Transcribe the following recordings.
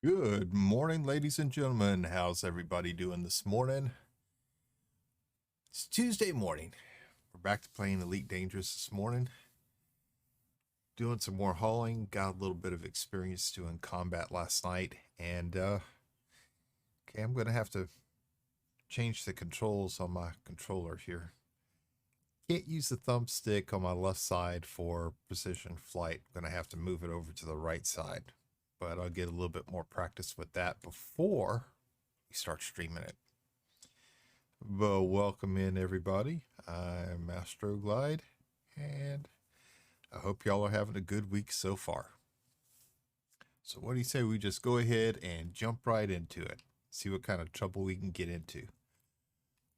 Good morning, ladies and gentlemen. How's everybody doing this morning? It's Tuesday morning. We're back to playing Elite Dangerous this morning. Doing some more hauling. Got a little bit of experience doing combat last night. And, okay, I'm going to have to change the controls on my controller here. Can't use the thumbstick on my left side for precision flight. I'm going to have to move it over to the right side. But I'll get a little bit more practice with that before we start streaming it. Well, welcome in everybody. I'm Astroglide, and I hope y'all are having a good week so far. So what do you say we just go ahead and jump right into it? See what kind of trouble we can get into.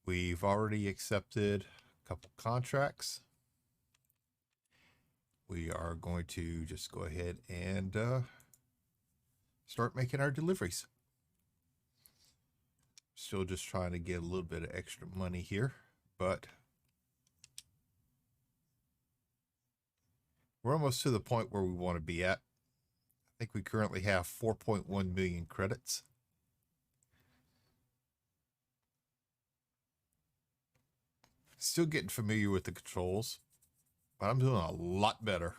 We've already accepted a couple contracts. We are going to just go ahead and start making our deliveries. Still just trying to get a little bit of extra money here, but we're almost to the point where we want to be at. I think we currently have 4.1 million credits. Still getting familiar with the controls, but I'm doing a lot better.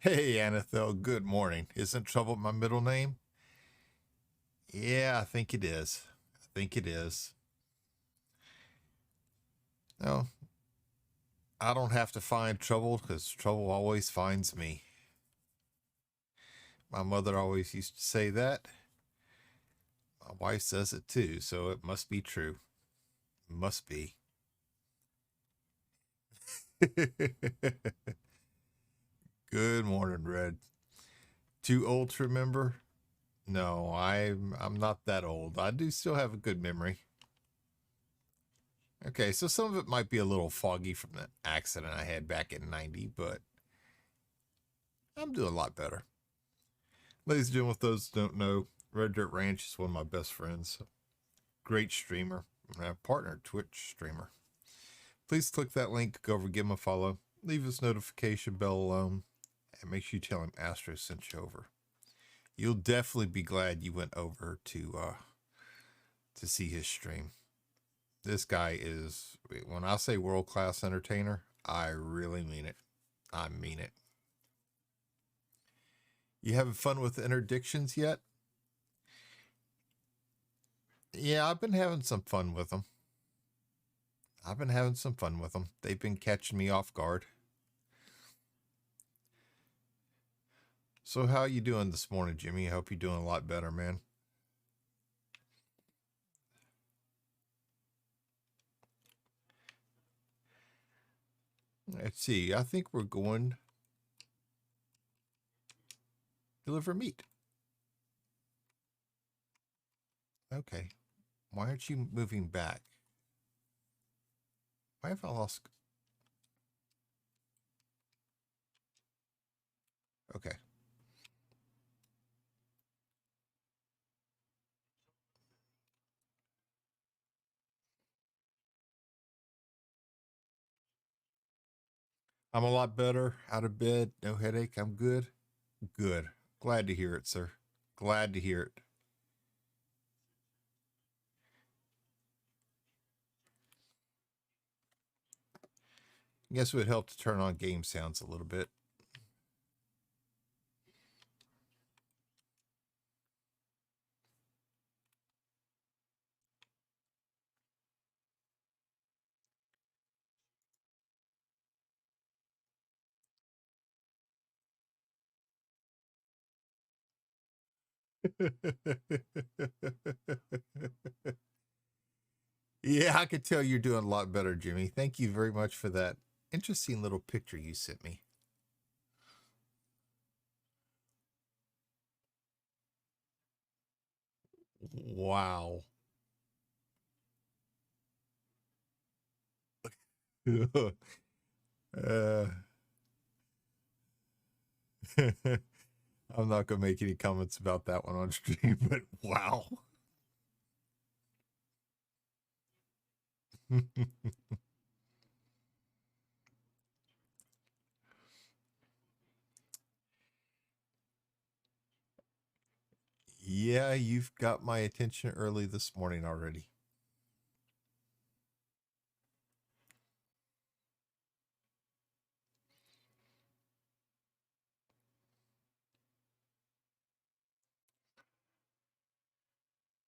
Hey, Anathel, good morning. Isn't Trouble my middle name? Yeah, I think it is. I think it is. No, I don't have to find trouble because trouble always finds me. My mother always used to say that. My wife says it too, so it must be true. Must be. Good morning, Red. Too old to remember? No, I'm not that old. I do still have a good memory. Okay, so some of it might be a little foggy from the accident I had back in 90, but I'm doing a lot better. Ladies and gentlemen, with those who don't know, Red Dirt Ranch is one of my best friends. Great streamer, partner Twitch streamer. Please click that link, go over, give him a follow, leave his notification bell alone, and make sure you tell him Astro sent you over. You'll definitely be glad you went over to see his stream. This guy is, when I say world-class entertainer, I really mean it. I mean it. You having fun with interdictions yet? Yeah, I've been having some fun with them. They've been catching me off guard. So how you doing this morning, Jimmy? I hope you're doing a lot better, man. Let's see. I think we're going deliver meat. Okay. Why aren't you moving back? Why have I lost? Okay. I'm a lot better. Out of bed. No headache. I'm good. Good. Glad to hear it, sir. Glad to hear it. I guess it would help to turn on game sounds a little bit. Yeah, I could tell you're doing a lot better, Jimmy. Thank you very much for that interesting little picture you sent me. Wow. uh, I'm not going to make any comments about that one on stream, but wow. Yeah, you've got my attention early this morning already.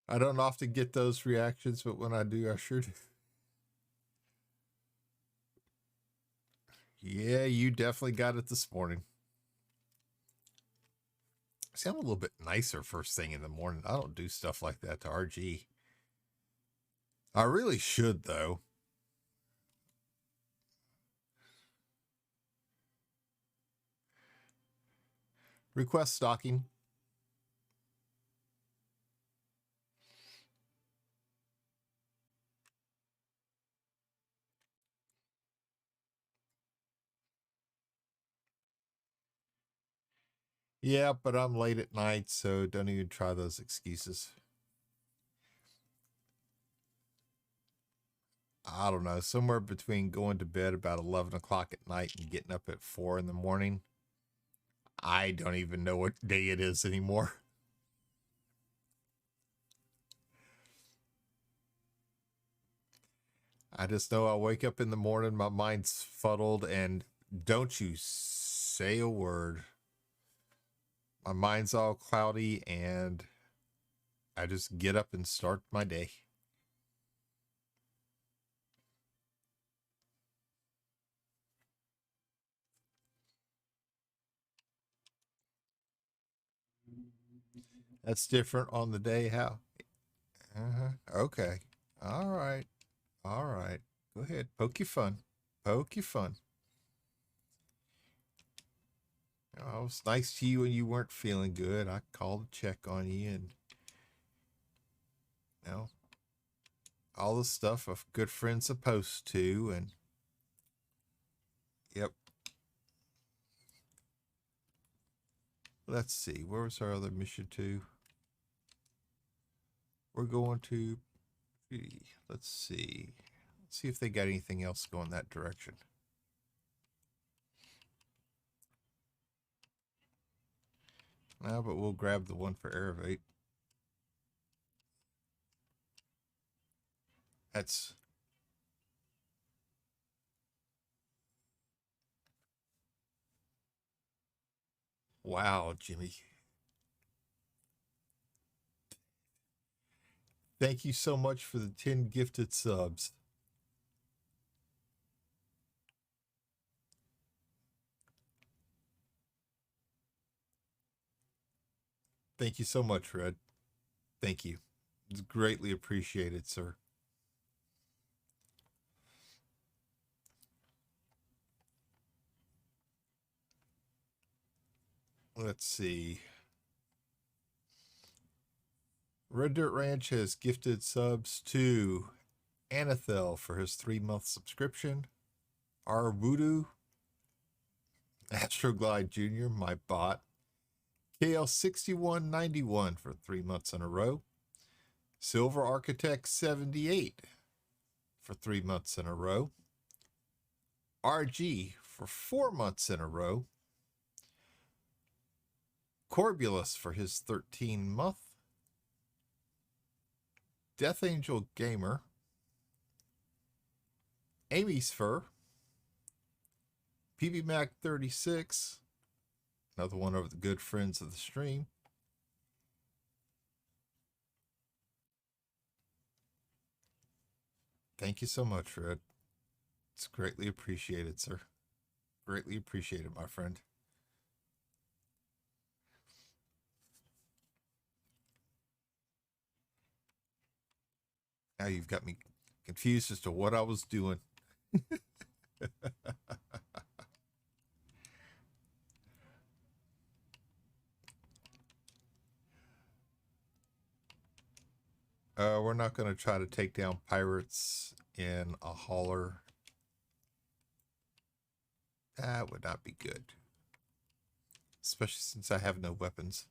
I don't often get those reactions, but when I do, I sure do. Yeah, you definitely got it this morning. See, I'm a little bit nicer first thing in the morning. I don't do stuff like that to RG. I really should, though. Request stalking. Yeah, but I'm late at night, so don't even try those excuses. I don't know, somewhere between going to bed about 11 o'clock at night and getting up at 4 in the morning. I don't even know what day it is anymore. I just know I wake up in the morning, my mind's fuddled, and don't you say a word. My mind's all cloudy, and I just get up and start my day. That's different on the day. How? Okay. All right. All right. Go ahead. Poke your fun. Poke your fun. Oh, it was nice to you when you weren't feeling good. I called to check on you and, you know, all the stuff a good friend's supposed to. And, yep. Let's see. Where was our other mission to? We're going to, let's see. Let's see if they got anything else going that direction. No, but we'll grab the one for Aerovate. That's... Wow, Jimmy. Thank you so much for the 10 gifted subs. Thank you so much, Red. Thank you. It's greatly appreciated, sir. Let's see. Red Dirt Ranch has gifted subs to Anathel for his 3-month subscription, R Voodoo, Astroglide Jr., my bot, KL6191 for 3 months in a row, Silver Architect 78 for 3 months in a row, RG for 4 months in a row, Corbulus for his 13-month, Death Angel Gamer, Amy's Fur, PB Mac 36, another one of the good friends of the stream, thank you so much, Red. It's greatly appreciated, sir. Greatly appreciated, my friend. Now you've got me confused as to what I was doing. We're not going to try to take down pirates in a hauler. That would not be good. Especially since I have no weapons.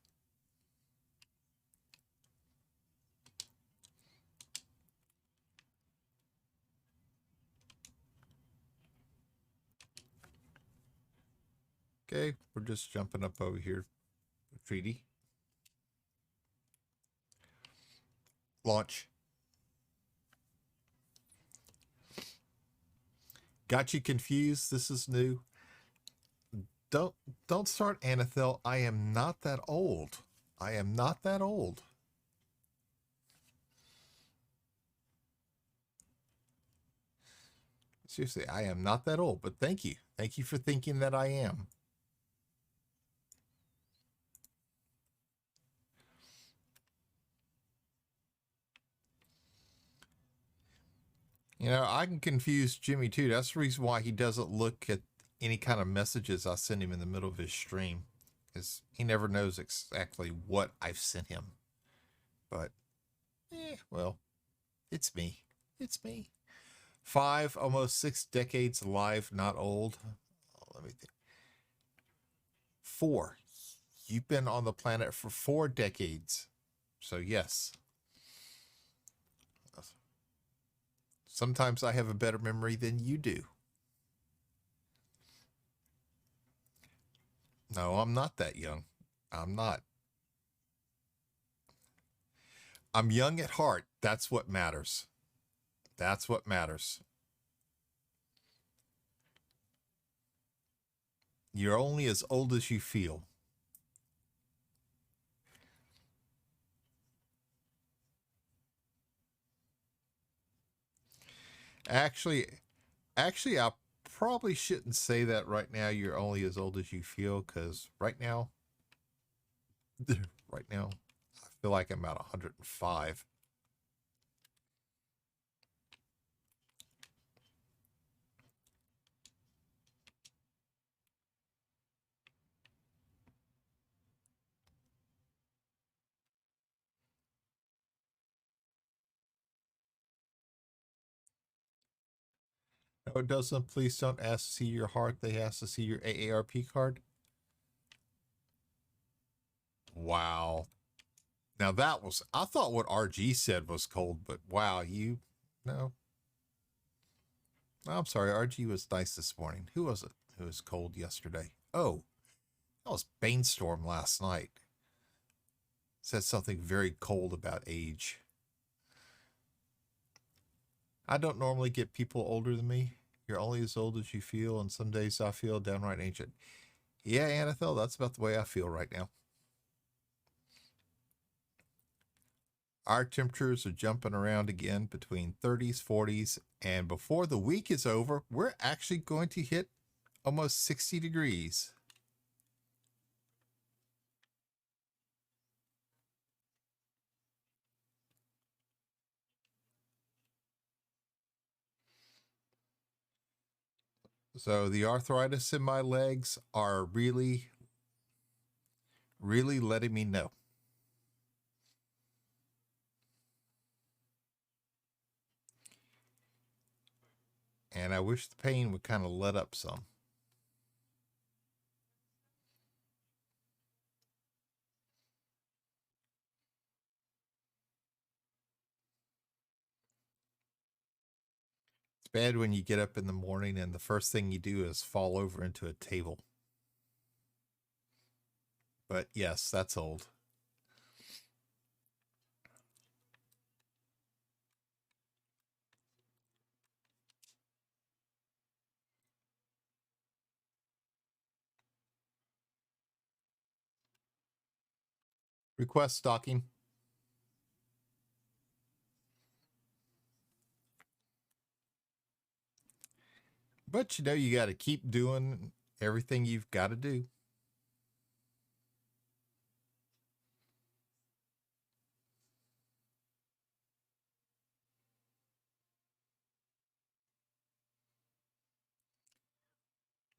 Okay, we're just jumping up over here. Treaty. Launch. Got you confused? This is new. Don't don't start, Anethel. I am not that old. I am not that old. Seriously, I am not that old, but thank you. Thank you for thinking that I am. You know, I can confuse Jimmy too. That's the reason why he doesn't look at any kind of messages I send him in the middle of his stream, because he never knows exactly what I've sent him. But, well, it's me. It's me. 5, almost 6 decades alive, not old. Oh, let me think. 4. You've been on the planet for 4 decades. So, yes. Sometimes I have a better memory than you do. No, I'm not that young. I'm not. I'm young at heart. That's what matters. That's what matters. You're only as old as you feel. Actually, I probably shouldn't say that right now. You're only as old as you feel, because right now, right now, I feel like I'm about 105. No, it doesn't. Please don't ask to see your heart. They ask to see your AARP card. Wow. Now that was, I thought what RG said was cold, but wow, no. I'm sorry, RG was nice this morning. Who was it who was cold yesterday? Oh, that was Bainstorm last night. Said something very cold about age. I don't normally get people older than me. You're only as old as you feel, and some days I feel downright ancient. Yeah, Anethel, that's about the way I feel right now. Our temperatures are jumping around again between 30s, 40s, and before the week is over, we're actually going to hit almost 60 degrees. So the arthritis in my legs are really, really letting me know. And I wish the pain would kind of let up some. It's bad when you get up in the morning and the first thing you do is fall over into a table. But yes, that's old. Request stocking. But you know, you got to keep doing everything you've got to do.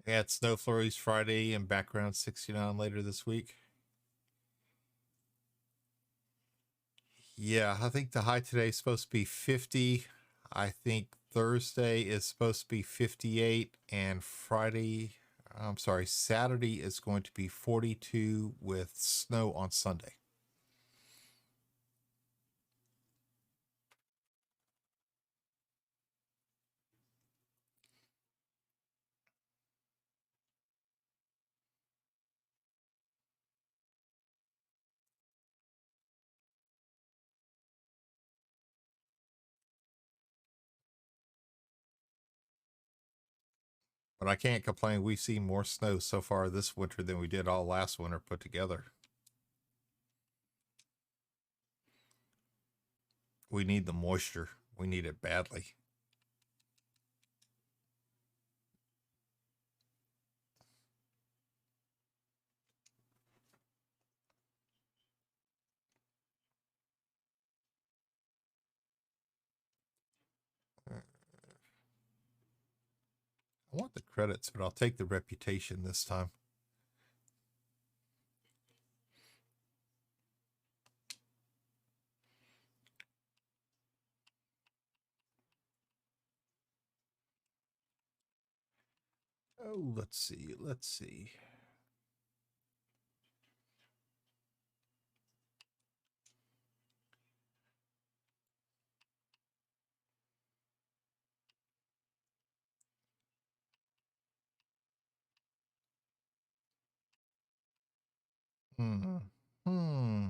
Yeah, it's snow flurries Friday and background 69 later this week. Yeah, I think the high today is supposed to be 50. I think Thursday is supposed to be 58, and Saturday is going to be 42 with snow on Sunday. But I can't complain. We've seen more snow so far this winter than we did all last winter put together. We need the moisture. We need it badly. I want the credits, but I'll take the reputation this time. Oh, let's see. Let's see. Hmm. Hmm.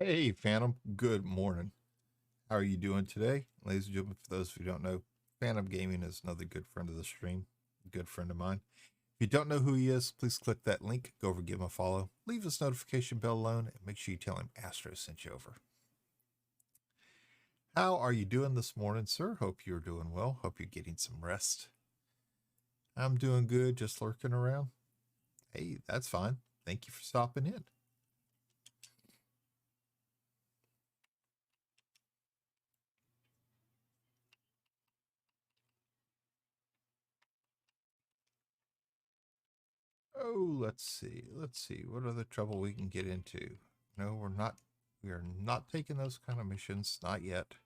Hey, Phantom. Good morning. How are you doing today? Ladies and gentlemen, for those who don't know, Phantom Gaming is another good friend of the stream, a good friend of mine. If you don't know who he is, please click that link, go over, give him a follow, leave his notification bell alone, and make sure you tell him Astro sent you over. How are you doing this morning, sir? Hope you're doing well. Hope you're getting some rest. I'm doing good, just lurking around. Hey, that's fine. Thank you for stopping in. Oh, let's see. Let's see. What other trouble we can get into? No, we're not. We are not taking those kind of missions. Not yet.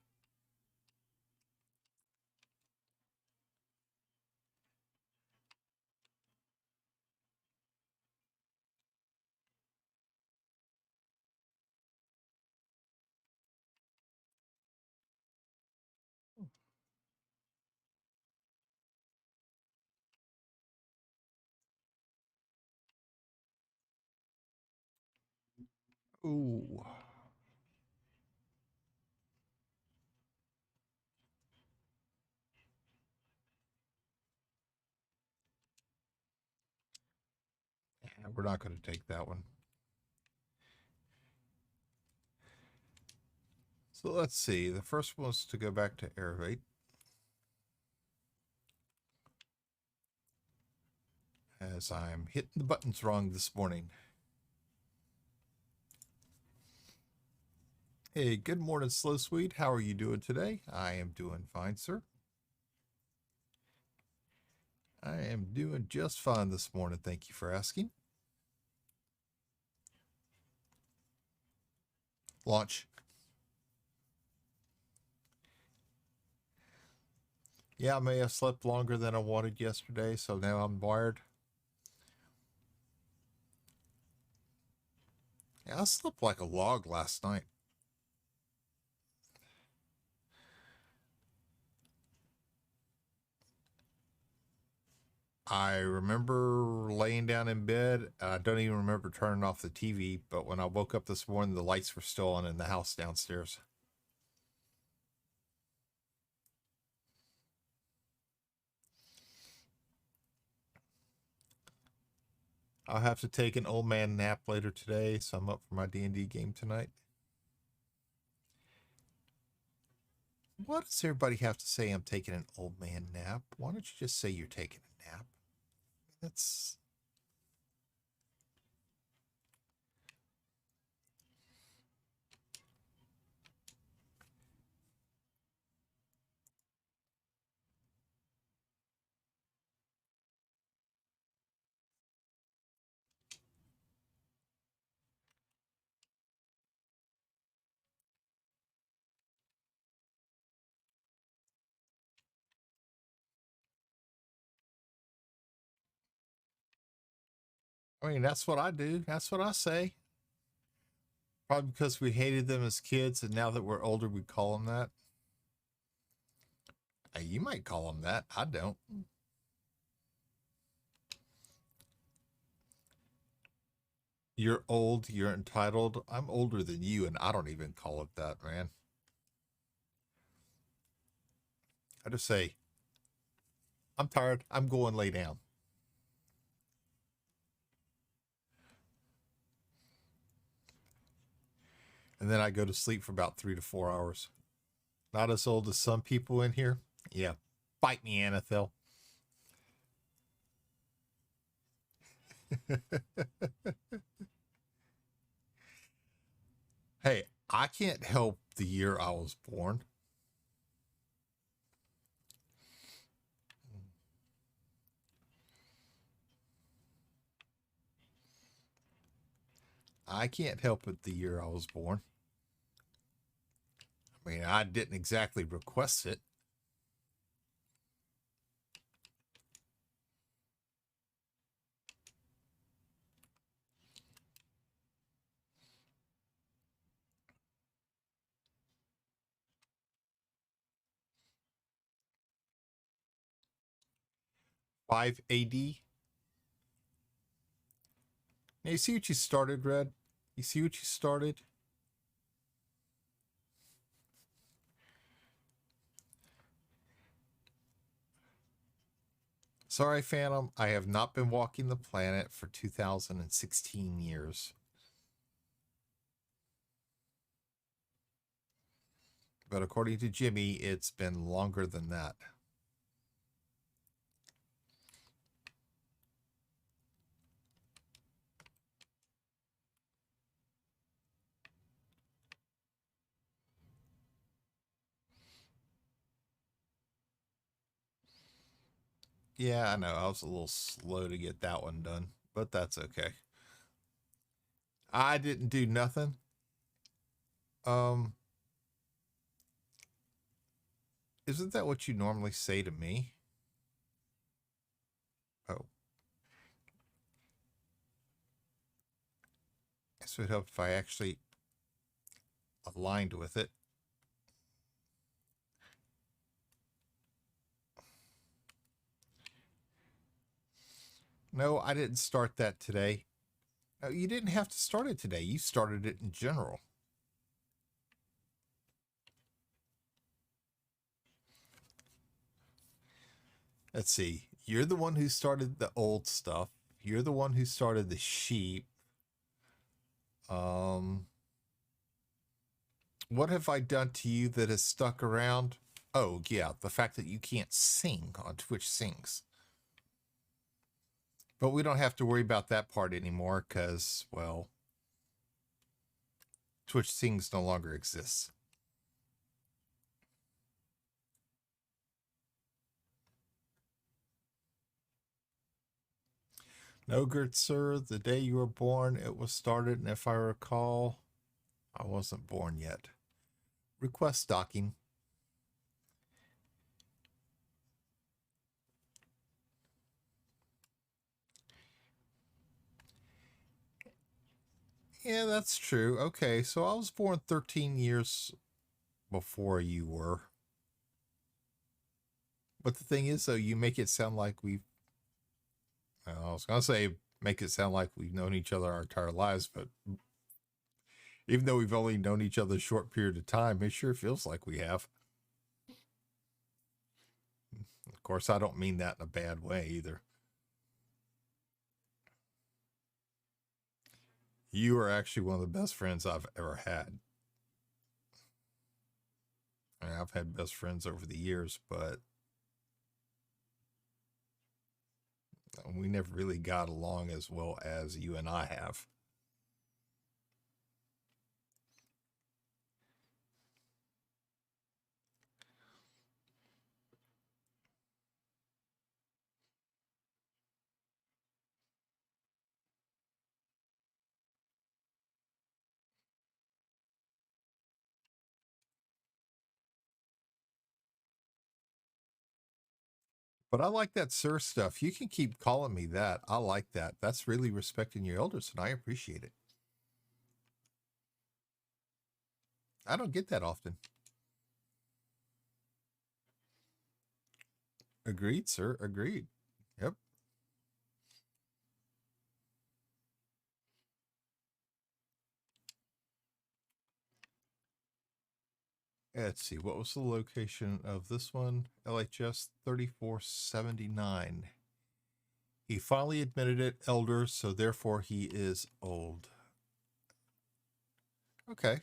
Ooh. Yeah, we're not going to take that one. So let's see. The first one was to go back to Airvate. As I'm hitting the buttons wrong this morning. Hey, good morning, Slow Sweet. How are you doing today? I am doing fine, sir. I am doing just fine this morning. Thank you for asking. Launch. Yeah, I may have slept longer than I wanted yesterday, so now I'm wired. Yeah, I slept like a log last night. I remember laying down in bed. I don't even remember turning off the TV, but when I woke up this morning, the lights were still on in the house downstairs. I'll have to take an old man nap later today, so I'm up for my D&D game tonight. What does everybody have to say? I'm taking an old man nap. Why don't you just say you're taking a nap? That's I mean, that's what I do. That's what I say. Probably because we hated them as kids, and now that we're older, we call them that. You might call them that. I don't. You're old, you're entitled. I'm older than you, and I don't even call it that, man. I just say, I'm tired. I'm going lay down. And then I go to sleep for about 3 to 4 hours. Not as old as some people in here. Yeah. Bite me, Anathel. Hey, I can't help the year I was born. I can't help it the year I was born. I mean, I didn't exactly request it. Five AD. Now you see what you started, Red? You see what you started? Sorry, Phantom. I have not been walking the planet for 2016 years. But according to Jimmy, it's been longer than that. Yeah, I know. I was a little slow to get that one done, but that's okay. I didn't do nothing. Um, isn't that what you normally say to me? Oh, this would help if I actually aligned with it. No, I didn't start that today. No, you didn't have to start it today. You started it in general. Let's see. You're the one who started the old stuff. You're the one who started the sheep. Um, what have I done to you that has stuck around? Oh, yeah, the fact that you can't sing on Twitch Sings. But we don't have to worry about that part anymore because, well, Twitch Sings no longer exists. No, good sir, the day you were born, it was started, and if I recall, I wasn't born yet. Request docking. Yeah, that's true. Okay, so I was born 13 years before you were. But the thing is, though, you make it sound like we've. I was going to say make it sound like we've known each other our entire lives, but even though we've only known each other a short period of time, it sure feels like we have. Of course, I don't mean that in a bad way either. You are actually one of the best friends I've ever had. I mean, I've had best friends over the years, but we never really got along as well as you and I have. But I like that sir stuff. You can keep calling me that. I like that. That's really respecting your elders, and I appreciate it. I don't get that often. Agreed, sir. Agreed. Yep. Let's see, what was the location of this one? LHS 3479. He finally admitted it, elder, so therefore he is old. Okay.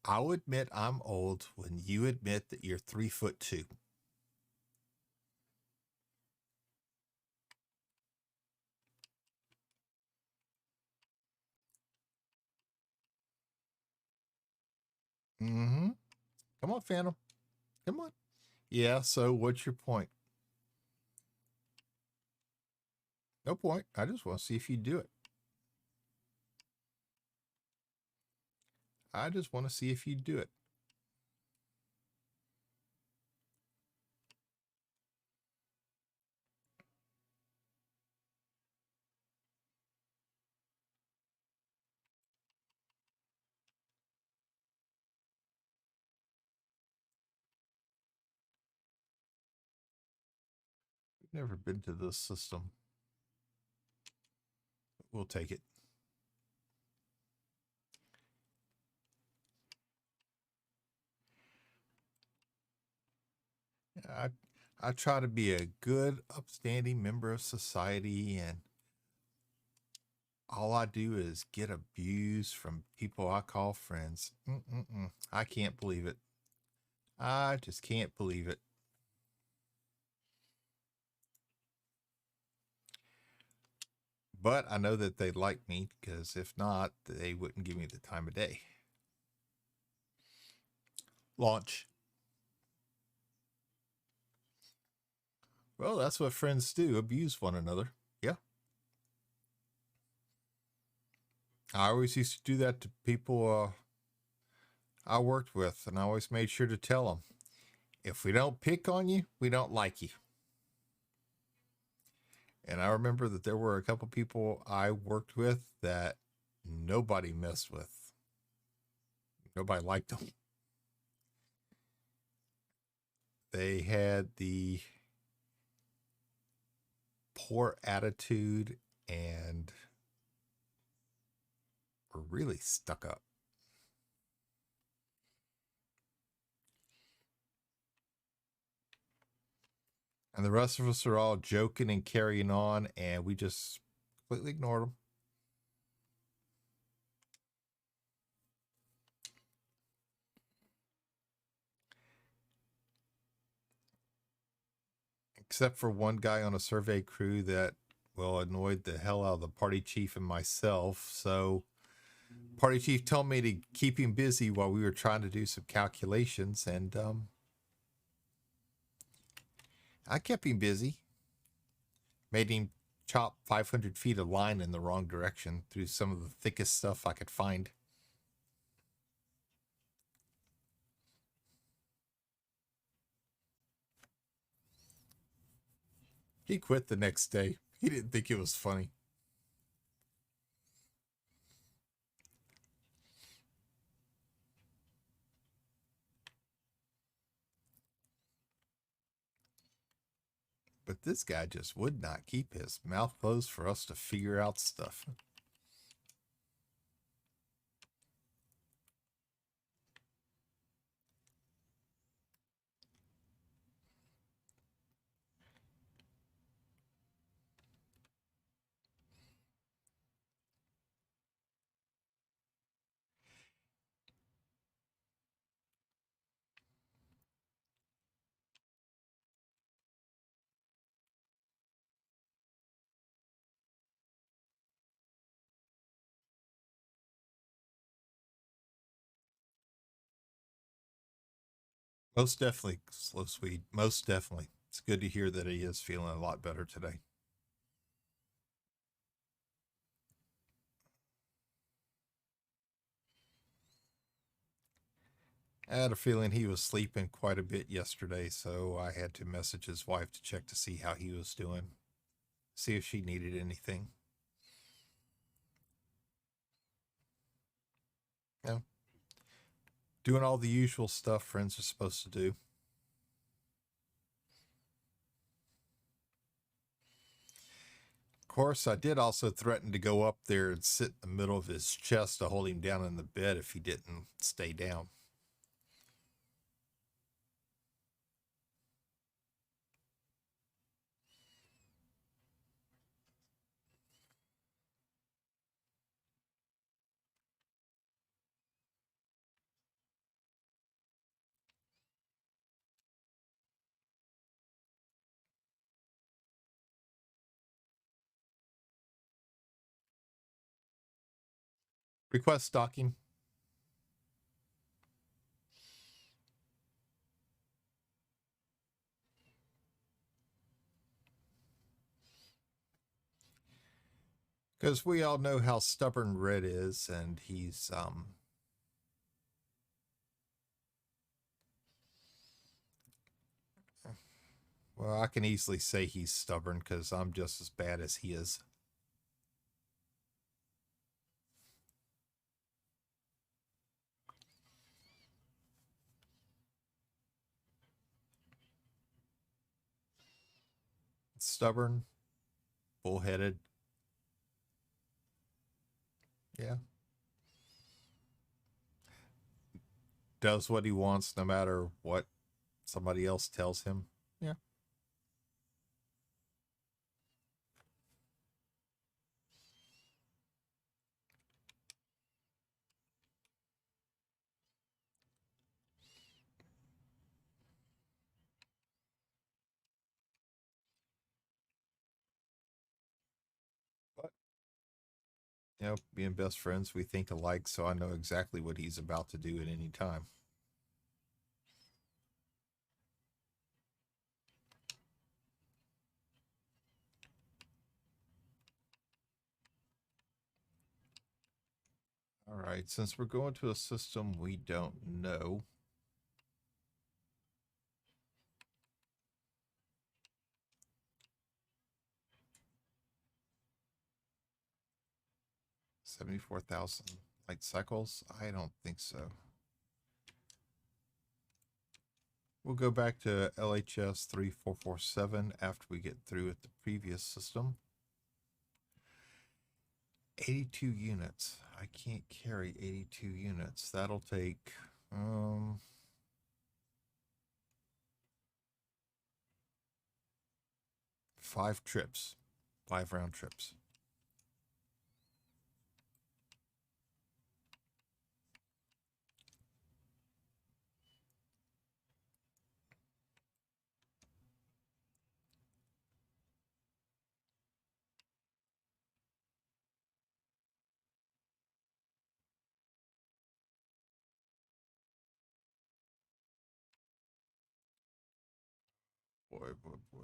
I'll admit I'm old when you admit that you're 3'2". Mm-hmm. Come on, Phantom. Come on. Yeah, so what's your point? No point. I just want to see if you do it. I just want to see if you do it. We've never been to this system. We'll take it. I try to be a good, upstanding member of society, and all I do is get abused from people I call friends. I can't believe it. I just can't believe it. But I know that they like me, because if not, they wouldn't give me the time of day. Launch. Well, that's what friends do, abuse one another. Yeah. I always used to do that to people I worked with, and I always made sure to tell them, if we don't pick on you, we don't like you. And I remember that there were a couple people I worked with that nobody messed with. Nobody liked them. They had the poor attitude and were really stuck up. And the rest of us are all joking and carrying on, and we just completely ignored them. Except for one guy on a survey crew that, well, annoyed the hell out of the party chief and myself. So party chief told me to keep him busy while we were trying to do some calculations, and I kept him busy. Made him chop 500 feet of line in the wrong direction through some of the thickest stuff I could find. He quit the next day. He didn't think it was funny. But this guy just would not keep his mouth closed for us to figure out stuff. Most definitely, Slow Swede. Most definitely. It's good to hear that he is feeling a lot better today. I had a feeling he was sleeping quite a bit yesterday, so I had to message his wife to check to see how he was doing, see if she needed anything. Yeah. Doing all the usual stuff friends are supposed to do. Of course, I did also threaten to go up there and sit in the middle of his chest to hold him down in the bed if he didn't stay down. Request stocking. Because we all know how stubborn Red is, and he's well, I can easily say he's stubborn because I'm just as bad as he is. Stubborn, bullheaded. Yeah. Does what he wants no matter what somebody else tells him. Yeah. But, being best friends, we think alike, so I know exactly what he's about to do at any time. All right, since we're going to a system we don't know, $74,000 light cycles? I don't think so. We'll go back to LHS 3447 after we get through with the previous system. 82 units. I can't carry 82 units. That'll take 5 trips, 5 round trips. Boy, boy, boy.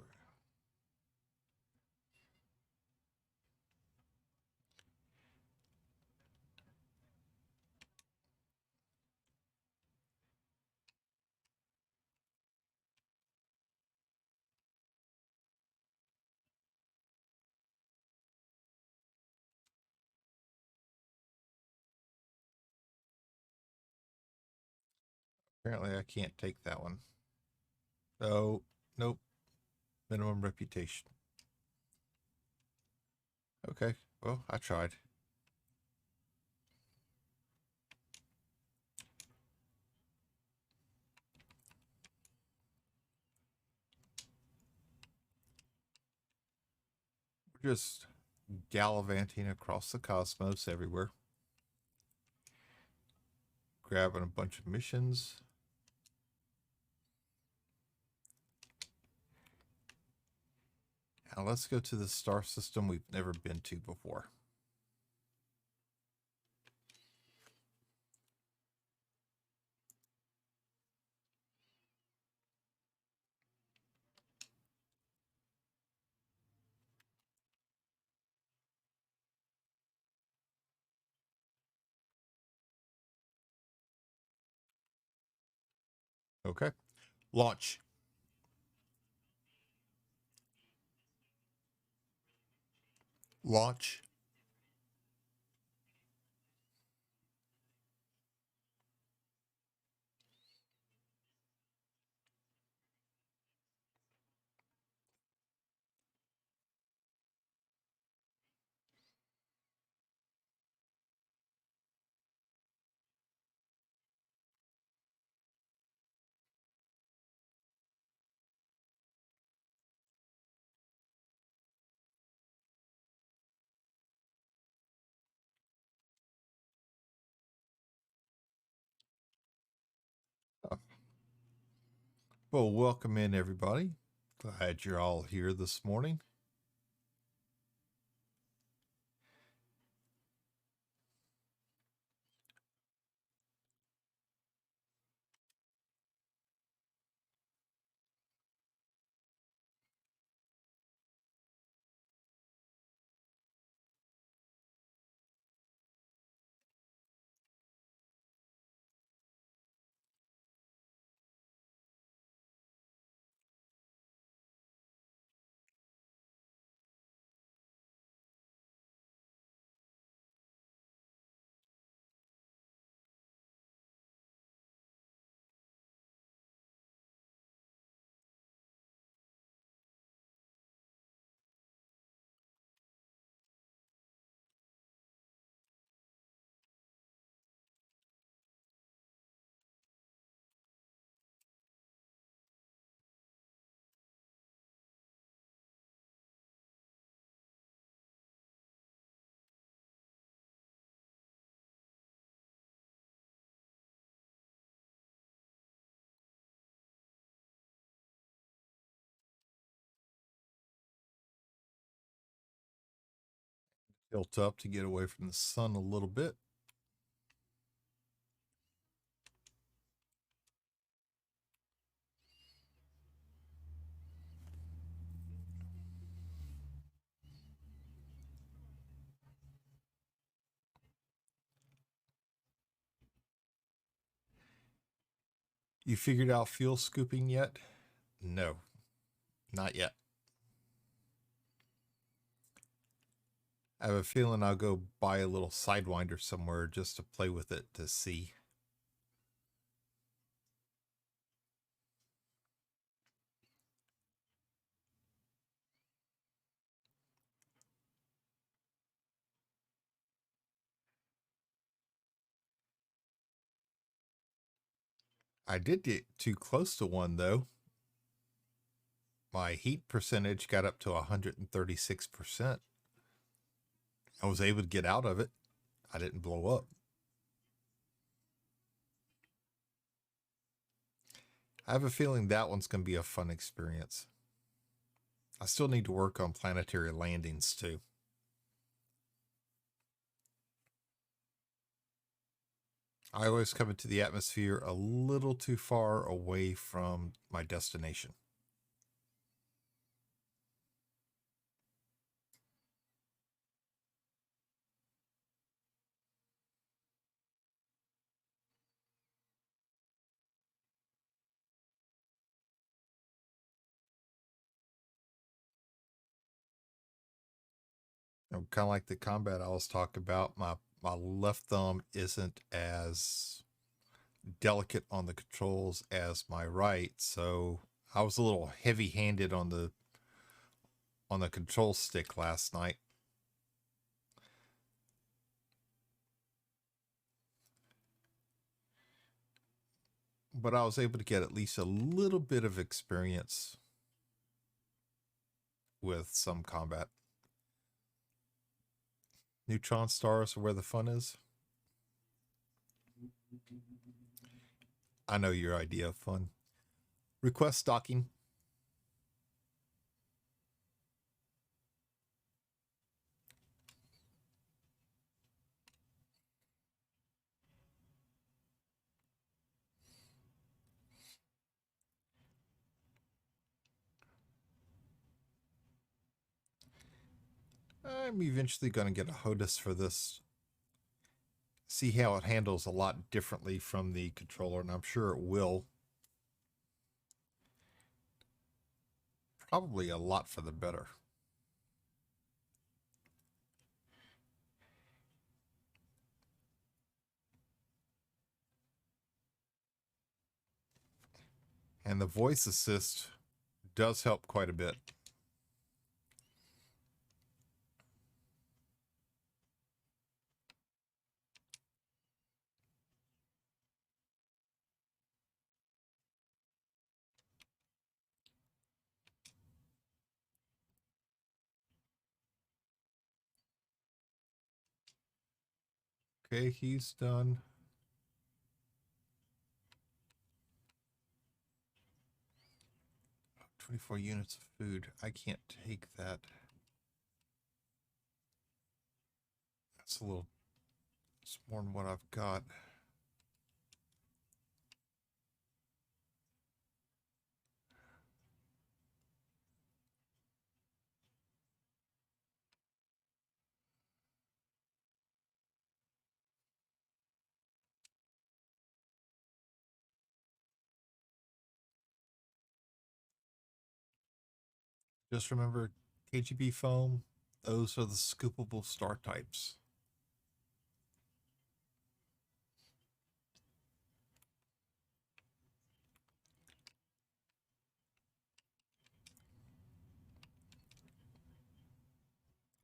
Apparently I can't take that one. Oh, nope. Minimum reputation. Okay, well, I tried. We're just gallivanting across the cosmos everywhere. Grabbing a bunch of missions. Now let's go to the star system we've never been to before. Okay. Launch. Launch. Well, welcome in, everybody. Glad you're all here this morning. Tilt up to get away from the sun a little bit. You figured out fuel scooping yet? No, not yet. I have a feeling I'll go buy a little Sidewinder somewhere just to play with it to see. I did get too close to one though. My heat percentage got up to 136%. I was able to get out of it. I didn't blow up. I have a feeling that one's going to be a fun experience. I still need to work on planetary landings too. I always come into the atmosphere a little too far away from my destination. Kind of like the combat I was talking about, my left thumb isn't as delicate on the controls as my right, so I was a little heavy-handed on the control stick last night. But I was able to get at least a little bit of experience with some combat. Neutron stars are where the fun is. I know your idea of fun. Request stocking. I'm eventually going to get a HOTAS for this. See how it handles a lot differently from the controller, and I'm sure it will. Probably a lot for the better. And the voice assist does help quite a bit. Okay, he's done. Oh, 24 units of food. I can't take that. That's a little, it's more than what I've got. Just remember, KGB foam, those are the scoopable star types.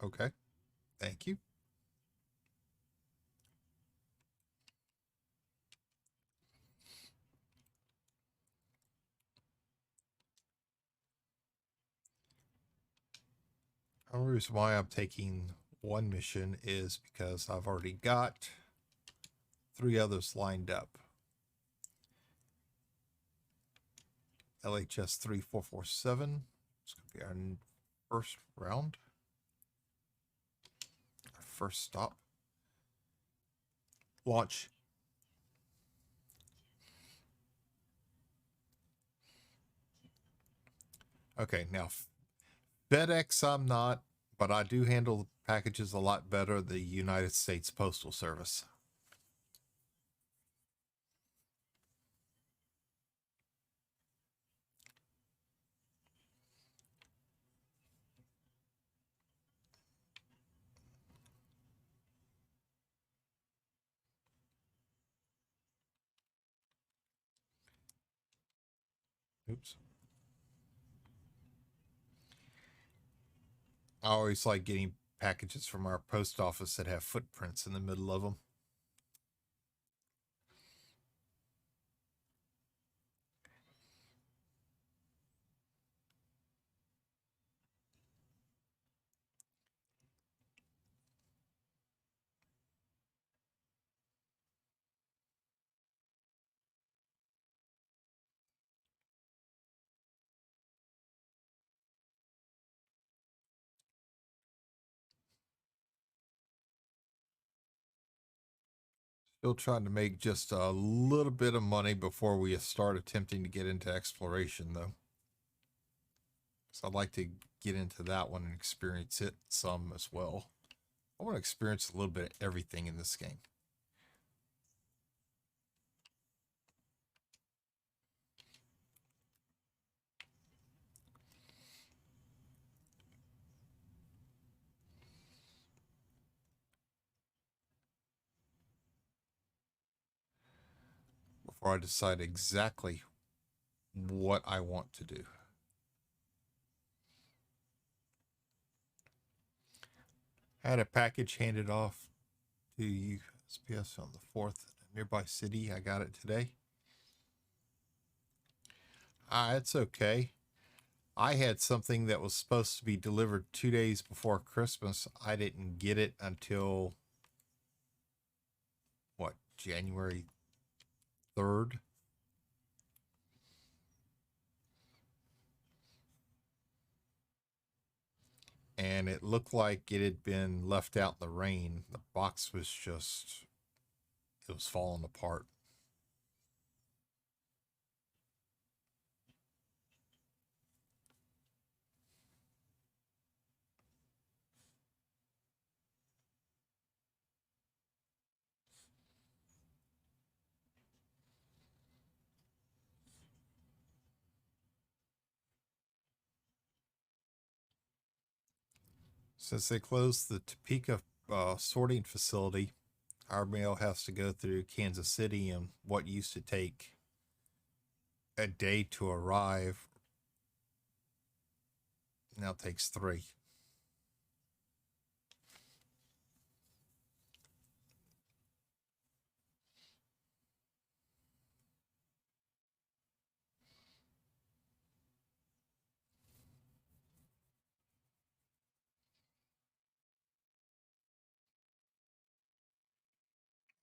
Okay, thank you. The only reason why I'm taking one mission is because I've already got 3 others lined up. LHS 3447. It's going to be our first round. Our first stop. Launch. Okay, now FedEx I'm not, but I do handle packages a lot better the United States Postal Service. Oops. I always like getting packages from our post office that have footprints in the middle of them. Still trying to make just a little bit of money before we start attempting to get into exploration, though. So I'd like to get into that one and experience it some as well. I want to experience a little bit of everything in this game. Before I decide exactly what I want to do. I had a package handed off to USPS on the 4th in a nearby city. I got it today. It's okay. I had something that was supposed to be delivered 2 days before Christmas. I didn't get it until, what, January 3rd? And it looked like it had been left out in the rain. The box was just, it was falling apart. Since they closed the Topeka sorting facility, our mail has to go through Kansas City, and what used to take a day to arrive now takes 3.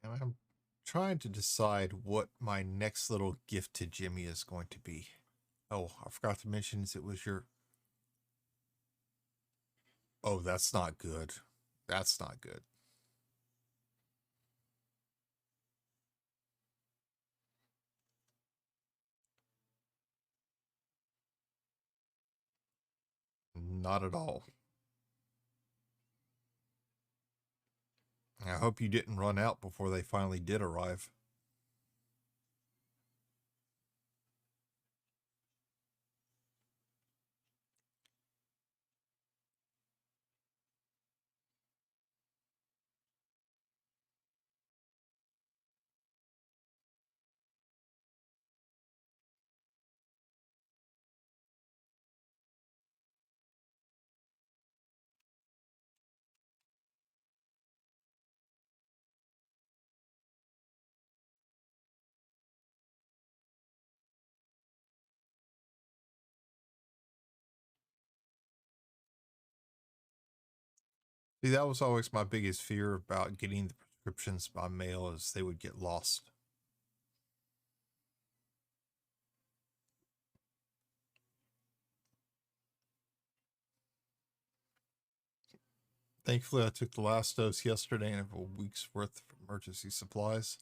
And I'm trying to decide what my next little gift to Jimmy is going to be. Oh, I forgot to mention it was your. Oh, that's not good. That's not good. Not at all. I hope you didn't run out before they finally did arrive. See, that was always my biggest fear about getting the prescriptions by mail is they would get lost. Thankfully, I took the last dose yesterday and have a week's worth of emergency supplies.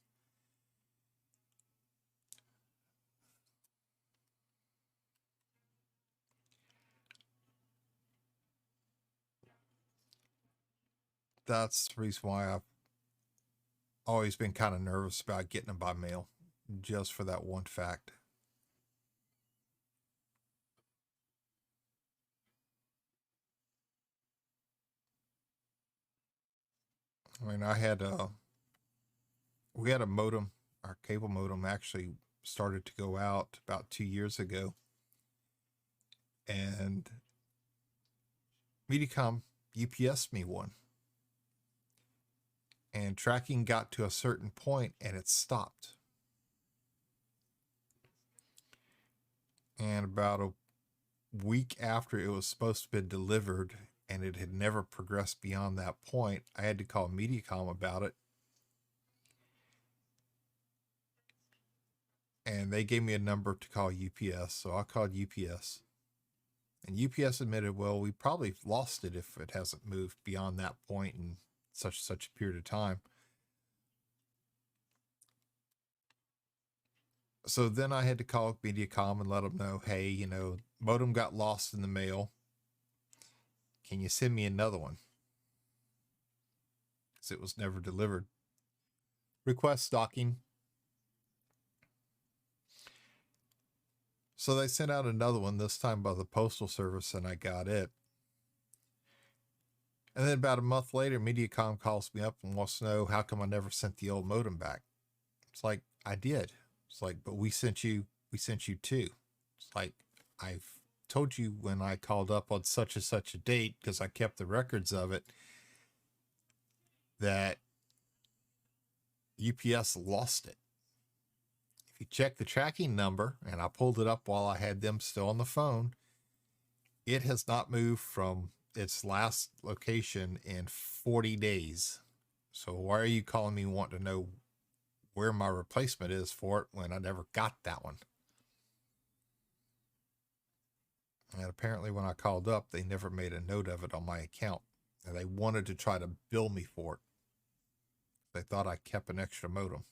That's the reason why I've always been kind of nervous about getting them by mail, just for that one fact. I mean, we had a modem, our cable modem actually started to go out about 2 years ago, and Mediacom UPS me one, and tracking got to a certain point and it stopped. And about a week after it was supposed to be delivered and it had never progressed beyond that point, I had to call Mediacom about it. And they gave me a number to call UPS, so I called UPS. And UPS admitted, well, we probably lost it if it hasn't moved beyond that point in such a period of time. So then I had to call Mediacom and let them know, hey, modem got lost in the mail. Can you send me another one? Because it was never delivered. Request stocking. So they sent out another one, this time by the Postal Service, and I got it. And then about a month later, Mediacom calls me up and wants to know how come I never sent the old modem back. It's like, I did. It's like, but we sent you two. It's like, I've told you when I called up on such and such a date, because I kept the records of it, that UPS lost it. If you check the tracking number, and I pulled it up while I had them still on the phone, it has not moved from its last location in 40 days. So why are you calling me wanting to know where my replacement is for it when I never got that one? And apparently when I called up, they never made a note of it on my account. And they wanted to try to bill me for it. They thought I kept an extra modem.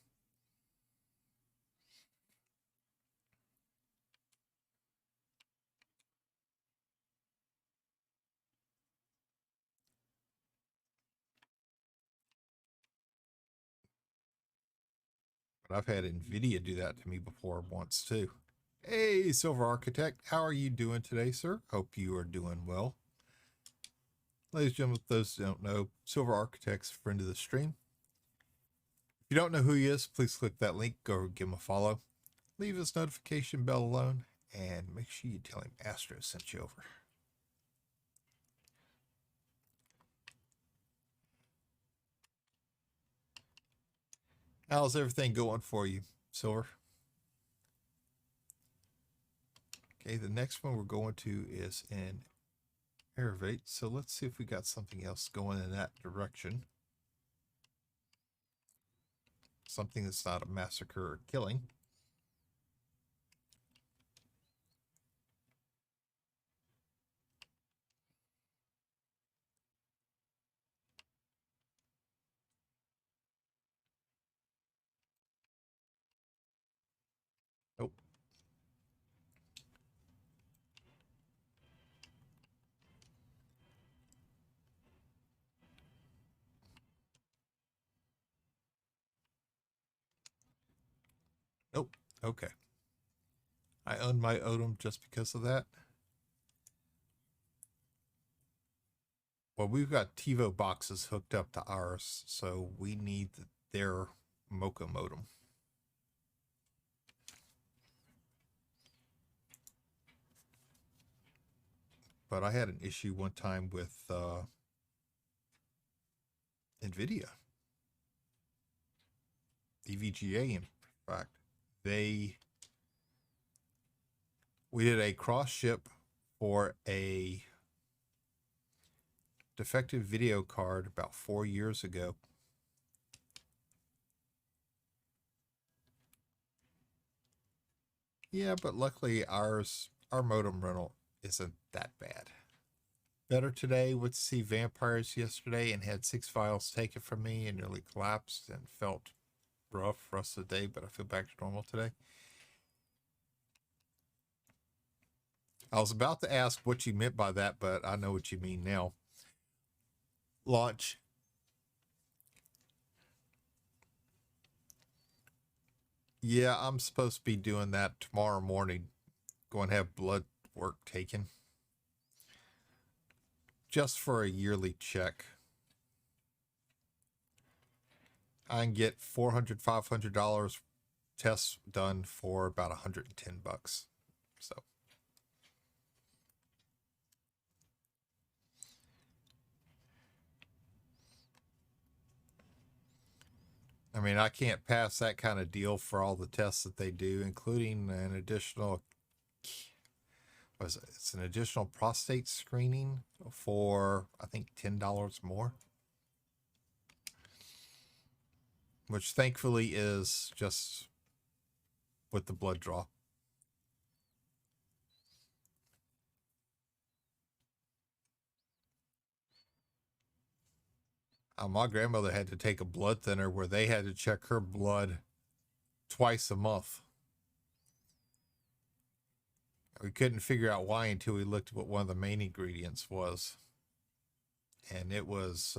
But I've had NVIDIA do that to me before once too. Hey, Silver Architect, how are you doing today, sir? Hope you are doing well. Ladies and gentlemen, those who don't know, Silver Architect's a friend of the stream. If you don't know who he is, please click that link, go give him a follow. Leave his notification bell alone, and make sure you tell him Astro sent you over. How's everything going for you, Silver? Okay, the next one we're going to is in Aerovate. So let's see if we got something else going in that direction. Something that's not a massacre or killing. Nope. Nope. Okay. I own my Odom just because of that. Well, we've got TiVo boxes hooked up to ours, so we need their Mocha modem. But I had an issue one time with NVIDIA. EVGA, in fact. We did a cross ship for a defective video card about 4 years ago. Yeah, but luckily our modem rental isn't that bad. better today. Went to see Vampires yesterday and had 6 vials taken from me and nearly collapsed and felt rough rest of the day, but I feel back to normal today. I was about to ask what you meant by that, but I know what you mean now. Launch. Yeah, I'm supposed to be doing that tomorrow morning. Going to have blood work taken. Just for a yearly check. I can get $400, $500 tests done for about $110. So. I mean, I can't pass that kind of deal for all the tests that they do, including an additional, it's an additional prostate screening for, I think, $10 more. Which thankfully is just with the blood draw. My grandmother had to take a blood thinner where they had to check her blood twice a month. We couldn't figure out why until we looked at what one of the main ingredients was. And it was,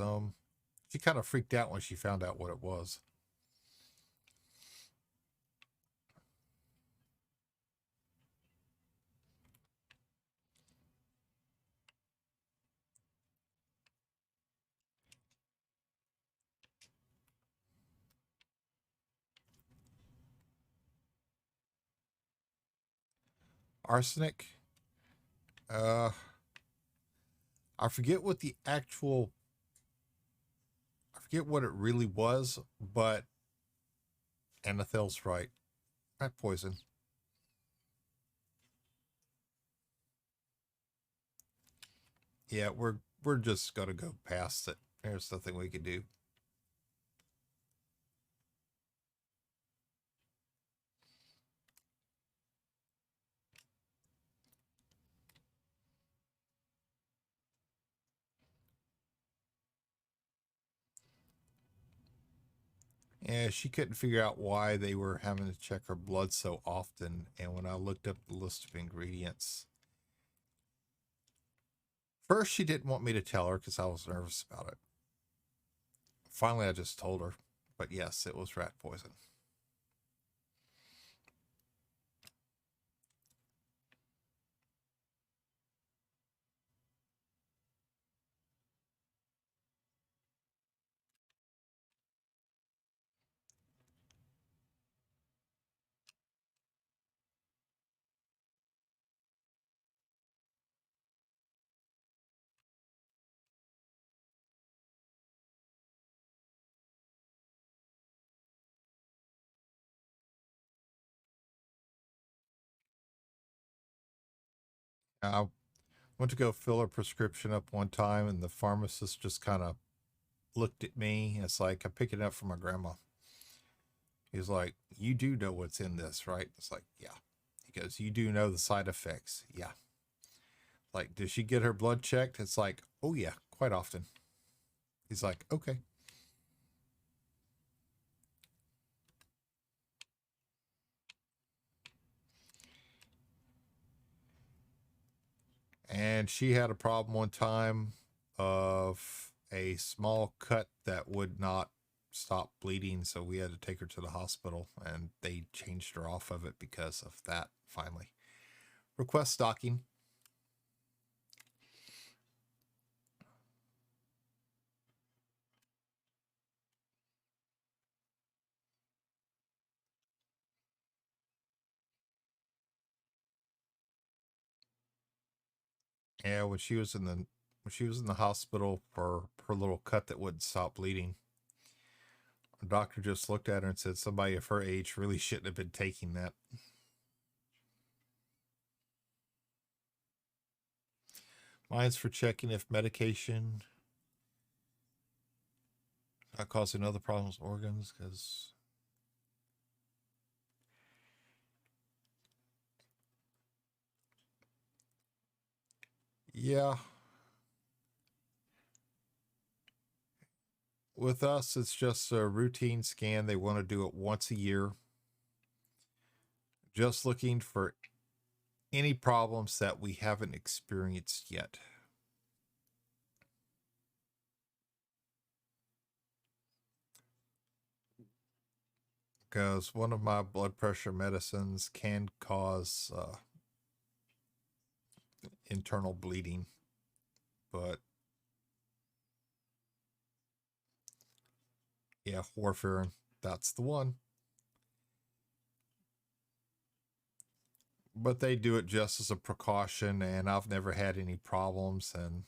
she kind of freaked out when she found out what it was. Arsenic. I forget what the actual, I forget what it really was, but Anathel's right. Rat poison. Yeah, we're just gonna go past it. There's nothing we can do. And she couldn't figure out why they were having to check her blood so often. And when I looked up the list of ingredients, first she didn't want me to tell her because I was nervous about it. Finally, I just told her. But yes, it was rat poison. I went to go fill a prescription up one time, and the pharmacist just kind of looked at me. It's like, I picked it up from my grandma. He's like, "You do know what's in this, right?" It's like, "Yeah." He goes, "You do know the side effects." Yeah. Like, does she get her blood checked? It's like, "Oh, yeah, quite often." He's like, "Okay." And she had a problem one time of a small cut that would not stop bleeding, so we had to take her to the hospital, and they changed her off of it because of that finally. Request stocking. Yeah, when she was in the hospital for her little cut that wouldn't stop bleeding, the doctor just looked at her and said somebody of her age really shouldn't have been taking that. Mine's for checking if medication not causing other problems with organs, because yeah, With us, it's just a routine scan. They want to do it once a year. Just looking for any problems that we haven't experienced yet. Because one of my blood pressure medicines can cause internal bleeding, but yeah, warfarin, that's the one. But they do it just as a precaution, and I've never had any problems. And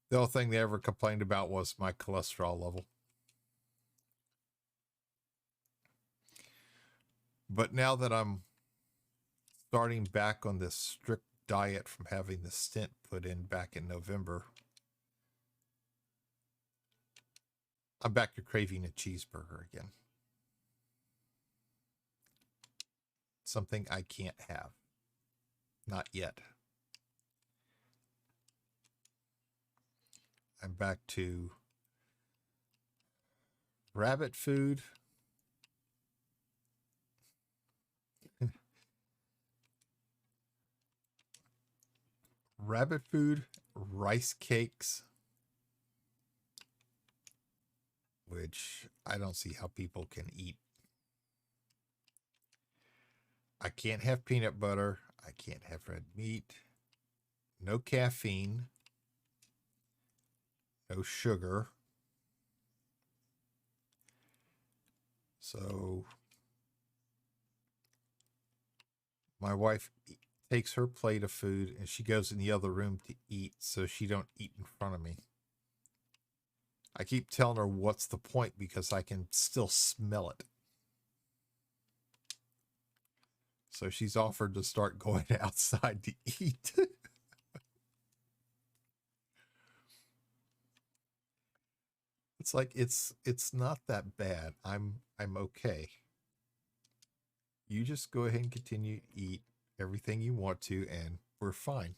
the only thing they ever complained about was my cholesterol level. But now that I'm starting back on this strict diet from having the stent put in back in November, I'm back to craving a cheeseburger again. Something I can't have. Not yet. I'm back to rabbit food. Rabbit food, rice cakes, which I don't see how people can eat. I can't have peanut butter. I can't have red meat. No caffeine. No sugar. So my wife takes her plate of food and she goes in the other room to eat so she don't eat in front of me. I keep telling her what's the point because I can still smell it. So she's offered to start going outside to eat. It's like it's not that bad. I'm okay. You just go ahead and continue to eat everything you want to and we're fine.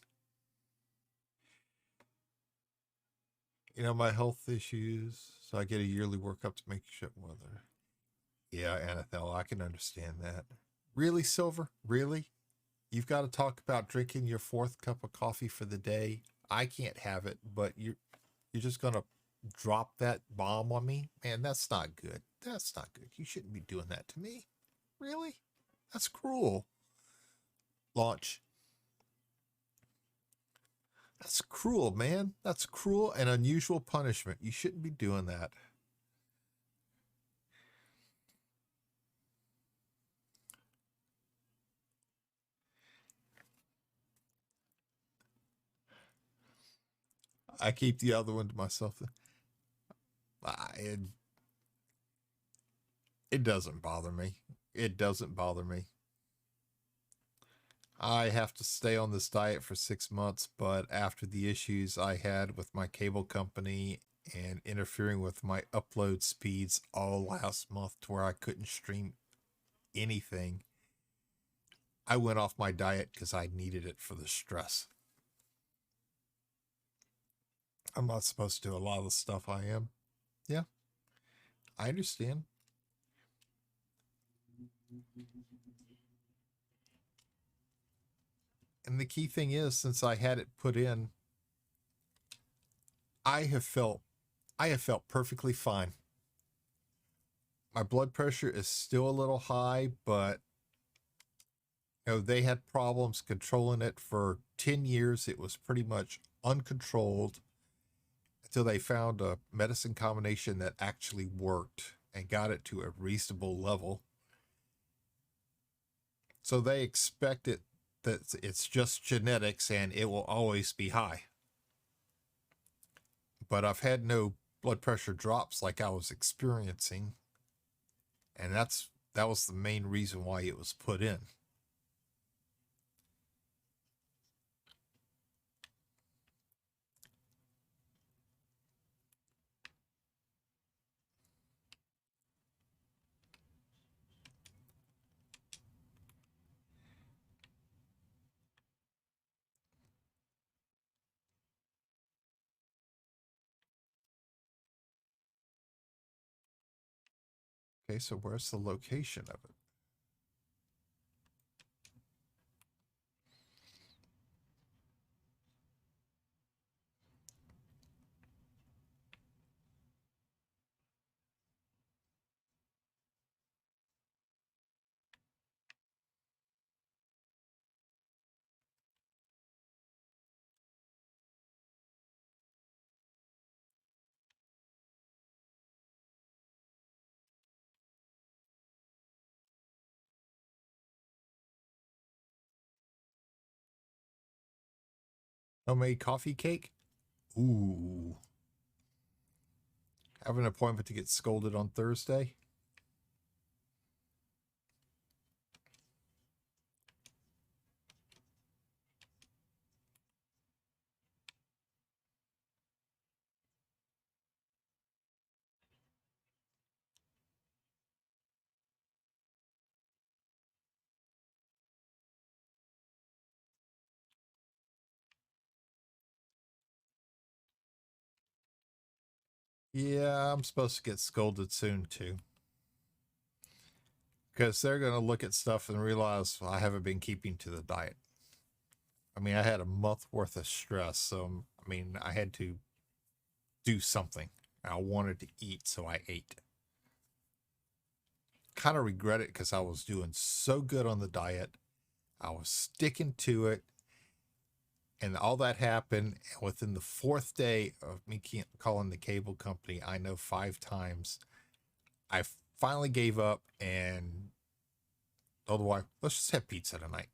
You know, my health issues, so I get a yearly workup to make sure whether. Yeah, Anethel, I can understand that. Really, Silver? Really? You've got to talk about drinking your fourth cup of coffee for the day. I can't have it, but you're just gonna drop that bomb on me? Man, that's not good. That's not good. You shouldn't be doing that to me. Really? That's cruel. Launch. That's cruel, man. That's cruel and unusual punishment. You shouldn't be doing that. I keep the other one to myself. It, it doesn't bother me. It doesn't bother me. I have to stay on this diet for 6 months, but after the issues I had with my cable company and interfering with my upload speeds all last month to where I couldn't stream anything, I went off my diet because I needed it for the stress. I'm not supposed to do a lot of the stuff I am. Yeah, I understand. And the key thing is, since I had it put in, I have felt I have felt perfectly fine. My blood pressure is still a little high, but they had problems controlling it for 10 years. It was pretty much uncontrolled until they found a medicine combination that actually worked and got it to a reasonable level. So they expect it that it's just genetics and it will always be high. But I've had no blood pressure drops like I was experiencing, and that was the main reason why it was put in. Okay, so where's the location of it? Homemade coffee cake? Ooh. Have an appointment to get scolded on Thursday? Yeah, I'm supposed to get scolded soon too. Because they're going to look at stuff and realize, well, I haven't been keeping to the diet. I mean, I had a month worth of stress. So, I mean, I had to do something. I wanted to eat, so I ate. Kind of regret it because I was doing so good on the diet. I was sticking to it. And all that happened. And within the fourth day of me calling the cable company, I know 5 times, I finally gave up and told the wife, let's just have pizza tonight.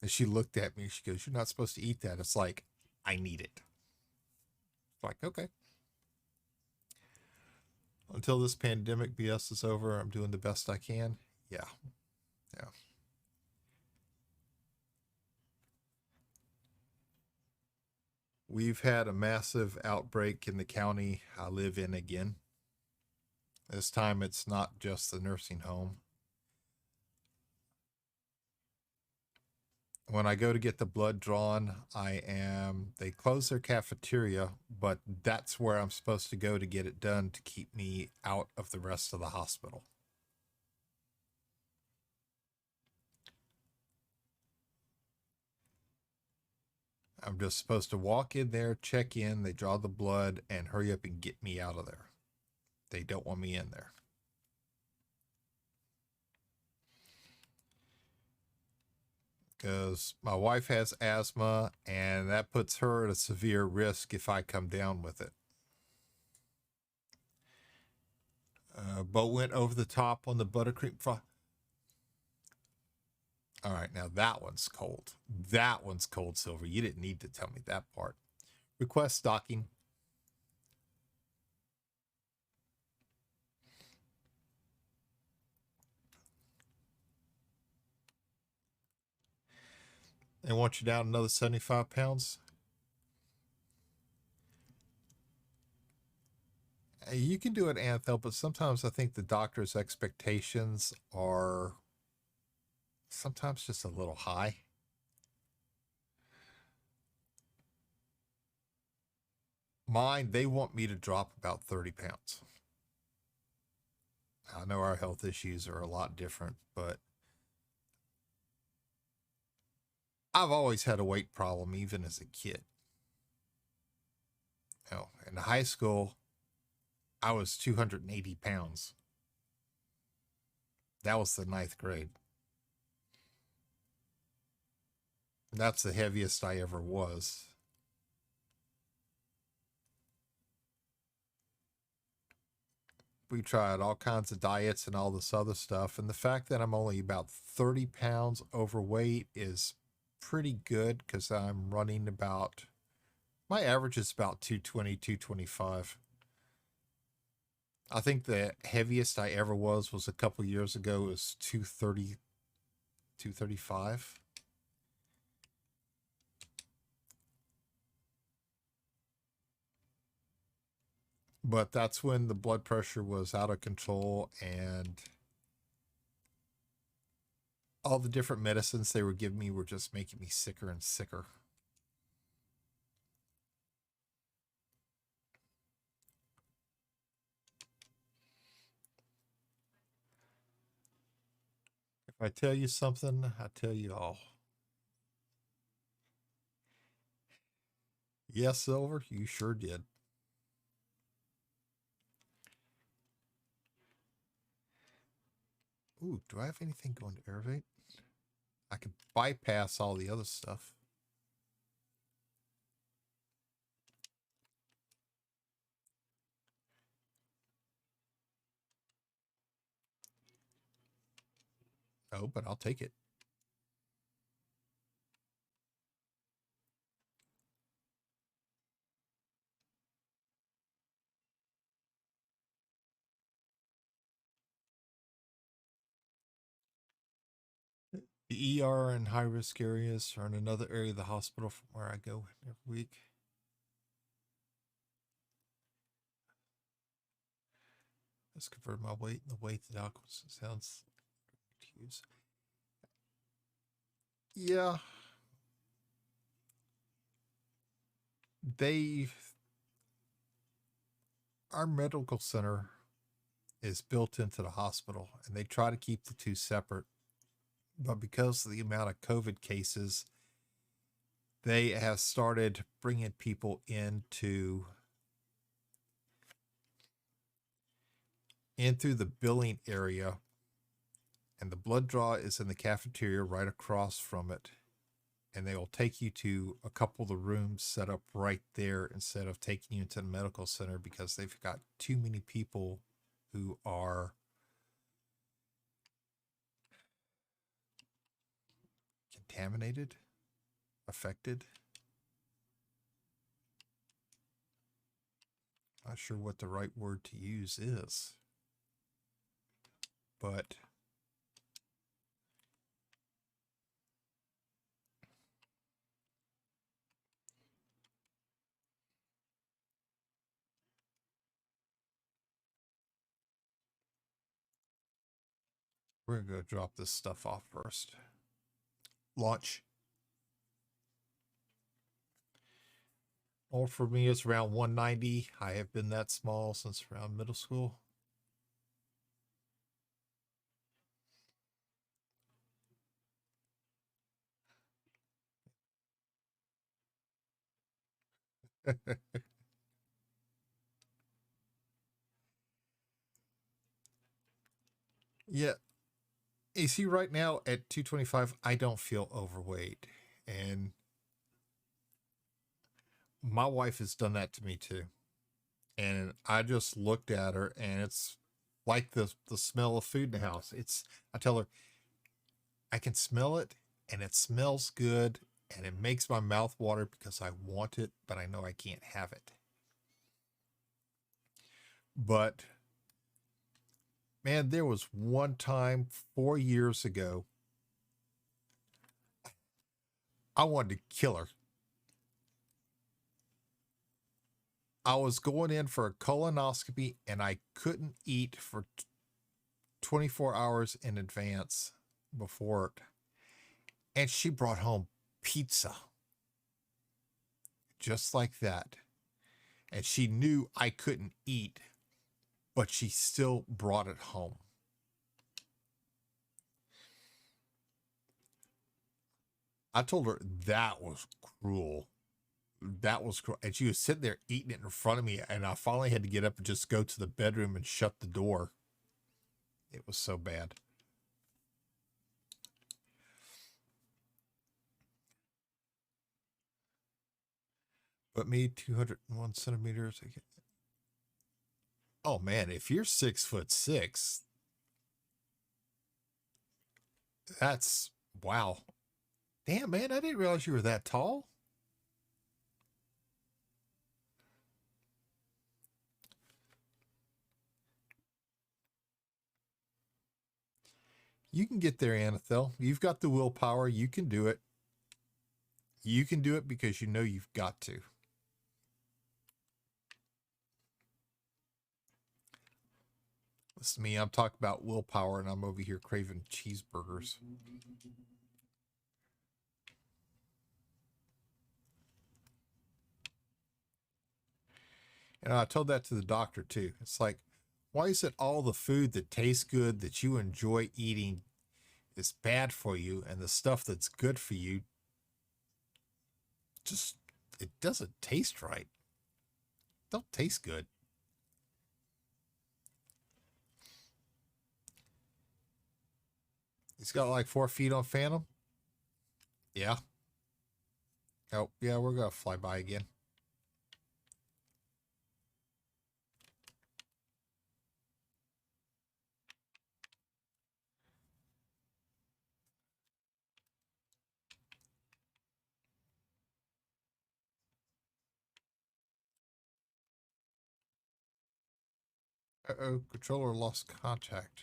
And she looked at me. She goes, you're not supposed to eat that. It's like, I need it. It's like, okay. Until this pandemic BS is over, I'm doing the best I can. Yeah. Yeah. We've had a massive outbreak in the county I live in again. This time it's not just the nursing home. When I go to get the blood drawn, they close their cafeteria, but that's where I'm supposed to go to get it done to keep me out of the rest of the hospital. I'm just supposed to walk in there, check in, they draw the blood, and hurry up and get me out of there. They don't want me in there. Because my wife has asthma, and that puts her at a severe risk if I come down with it. But went over the top on the buttercream fry. All right, now that one's cold. That one's cold, Silver. You didn't need to tell me that part. Request stocking. They want you down another 75 pounds. You can do it, Anthel, but sometimes I think the doctor's expectations are sometimes just a little high. Mine, they want me to drop about 30 pounds. I know our health issues are a lot different, but I've always had a weight problem, even as a kid. You know, in high school, I was 280 pounds. That was the ninth grade. That's the heaviest I ever was. We tried all kinds of diets and all this other stuff. And the fact that I'm only about 30 pounds overweight is pretty good because I'm running about, my average is about 220, 225. I think the heaviest I ever was a couple years ago. It was 230, 235. But that's when the blood pressure was out of control and all the different medicines they were giving me were just making me sicker and sicker. I tell you something, I tell you all. Yes, Silver, you sure did. Ooh, do I have anything going to Airvate? I could bypass all the other stuff. Oh, but I'll take it. The ER and high risk areas are in another area of the hospital from where I go every week. Let's convert my weight and the weight that alcohol sounds to use. Yeah. Our medical center is built into the hospital and they try to keep the two separate. But because of the amount of COVID cases, they have started bringing people in through the billing area, and the blood draw is in the cafeteria right across from it. And they will take you to a couple of the rooms set up right there instead of taking you to the medical center because they've got too many people who are contaminated, affected. Not sure what the right word to use is, but we're going to go drop this stuff off first. Launch. All for me is around 190. I have been that small since around middle school. Yeah. You see, right now at 225, I don't feel overweight. And my wife has done that to me too. And I just looked at her and it's like the smell of food in the house. I tell her, I can smell it and it smells good and it makes my mouth water because I want it, but I know I can't have it. But man, there was one time 4 years ago, I wanted to kill her. I was going in for a colonoscopy and I couldn't eat for 24 hours in advance before it. And she brought home pizza just like that. And she knew I couldn't eat, but she still brought it home. I told her that was cruel. That was cruel. And she was sitting there eating it in front of me. And I finally had to get up and just go to the bedroom and shut the door. It was so bad. But me, 201 centimeters. Oh man, if you're 6'6", that's wow. Damn, man, I didn't realize you were that tall. You can get there, Anethel. You've got the willpower. You can do it. You can do it because you know you've got to. Listen to me. I'm talking about willpower, and I'm over here craving cheeseburgers. And I told that to the doctor too. It's like, why is it all the food that tastes good that you enjoy eating is bad for you, and the stuff that's good for you just it doesn't taste right. Don't taste good. He's got like 4 feet on Phantom. Yeah. Oh, yeah, we're gonna fly by again. Uh-oh, controller lost contact.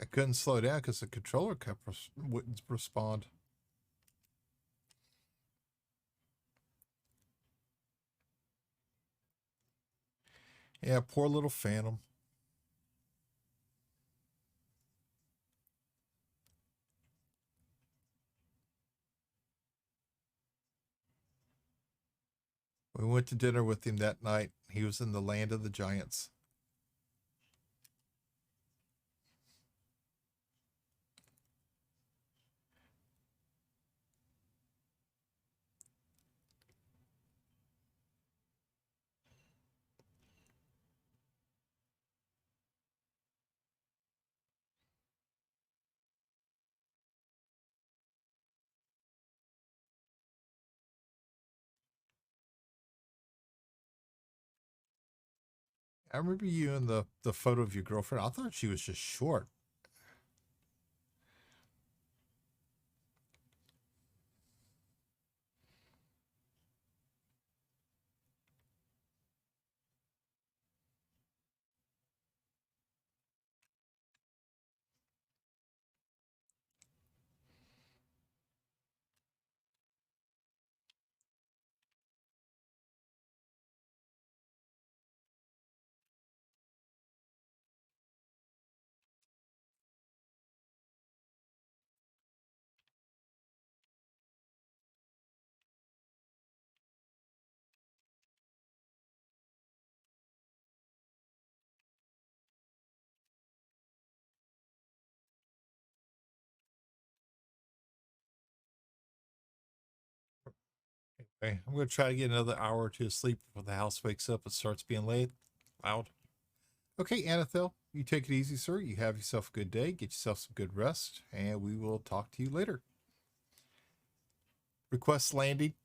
I couldn't slow down because the controller kept wouldn't respond. Yeah, poor little Phantom. We went to dinner with him that night. He was in the land of the giants. I remember you in the photo of your girlfriend. I thought she was just short. Okay, I'm going to try to get another hour or two of sleep before the house wakes up and starts being loud. Okay, Anathel, you take it easy, sir. You have yourself a good day. Get yourself some good rest, and we will talk to you later. Request landing.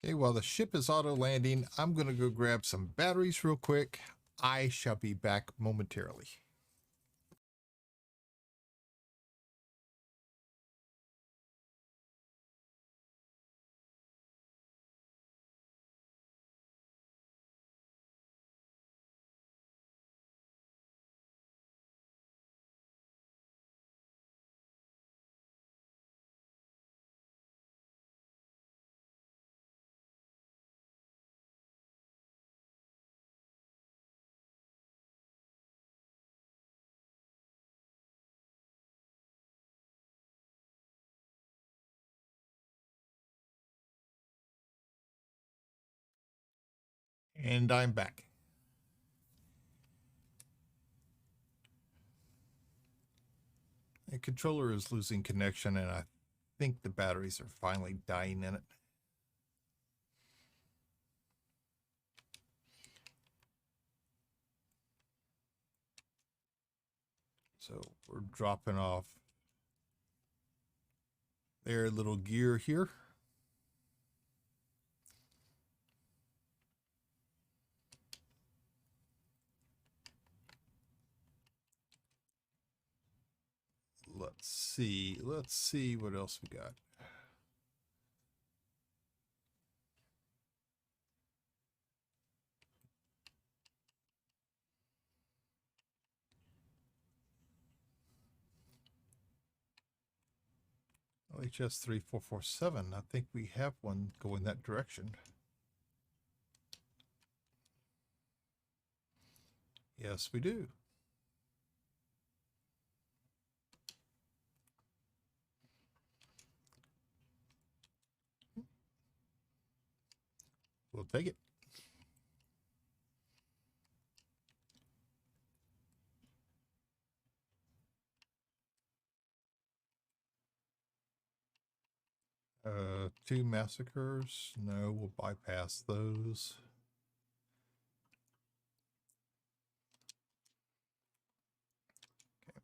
Okay, while the ship is auto landing, I'm going to go grab some batteries real quick. I shall be back momentarily. And I'm back. The controller is losing connection, and I think the batteries are finally dying in it. So we're dropping off their little gear here. Let's see what else we got. LHS 3447. I think we have one going that direction. Yes, we do. We'll take it. Two massacres. No, we'll bypass those. Okay.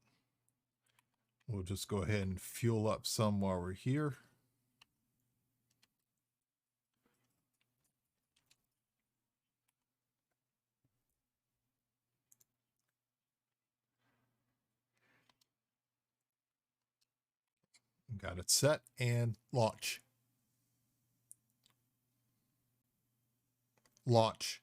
We'll just go ahead and fuel up some while we're here. Got it set and launch. Launch.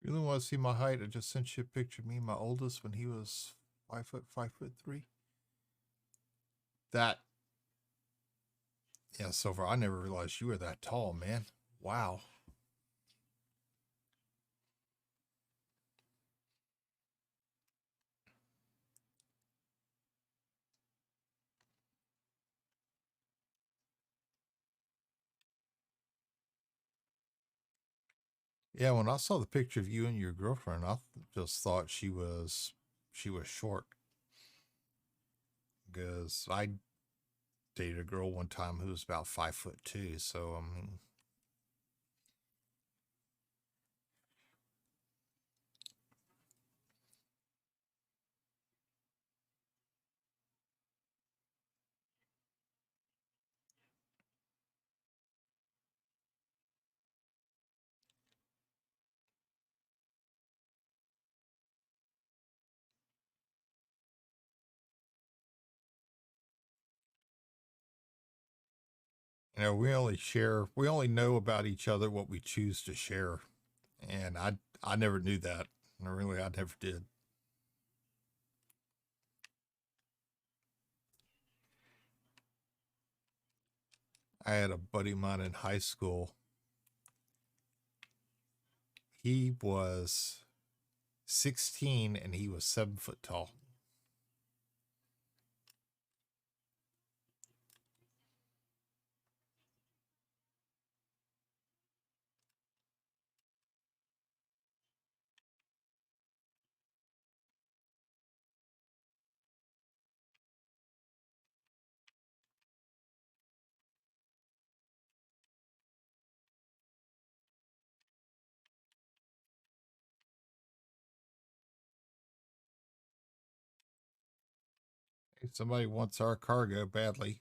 You really want to see my height? I just sent you a picture of me, my oldest, when he was 5'3". That, yeah, so far I never realized you were that tall, man. Wow. Yeah, when I saw the picture of you and your girlfriend, I just thought she was short. Because I dated a girl one time who was about 5'2", so I mean, you know, we only know about each other what we choose to share, and I never knew that. I never did. I had a buddy of mine in high school. He was 16 and he was 7 foot tall. Hey, somebody wants our cargo badly.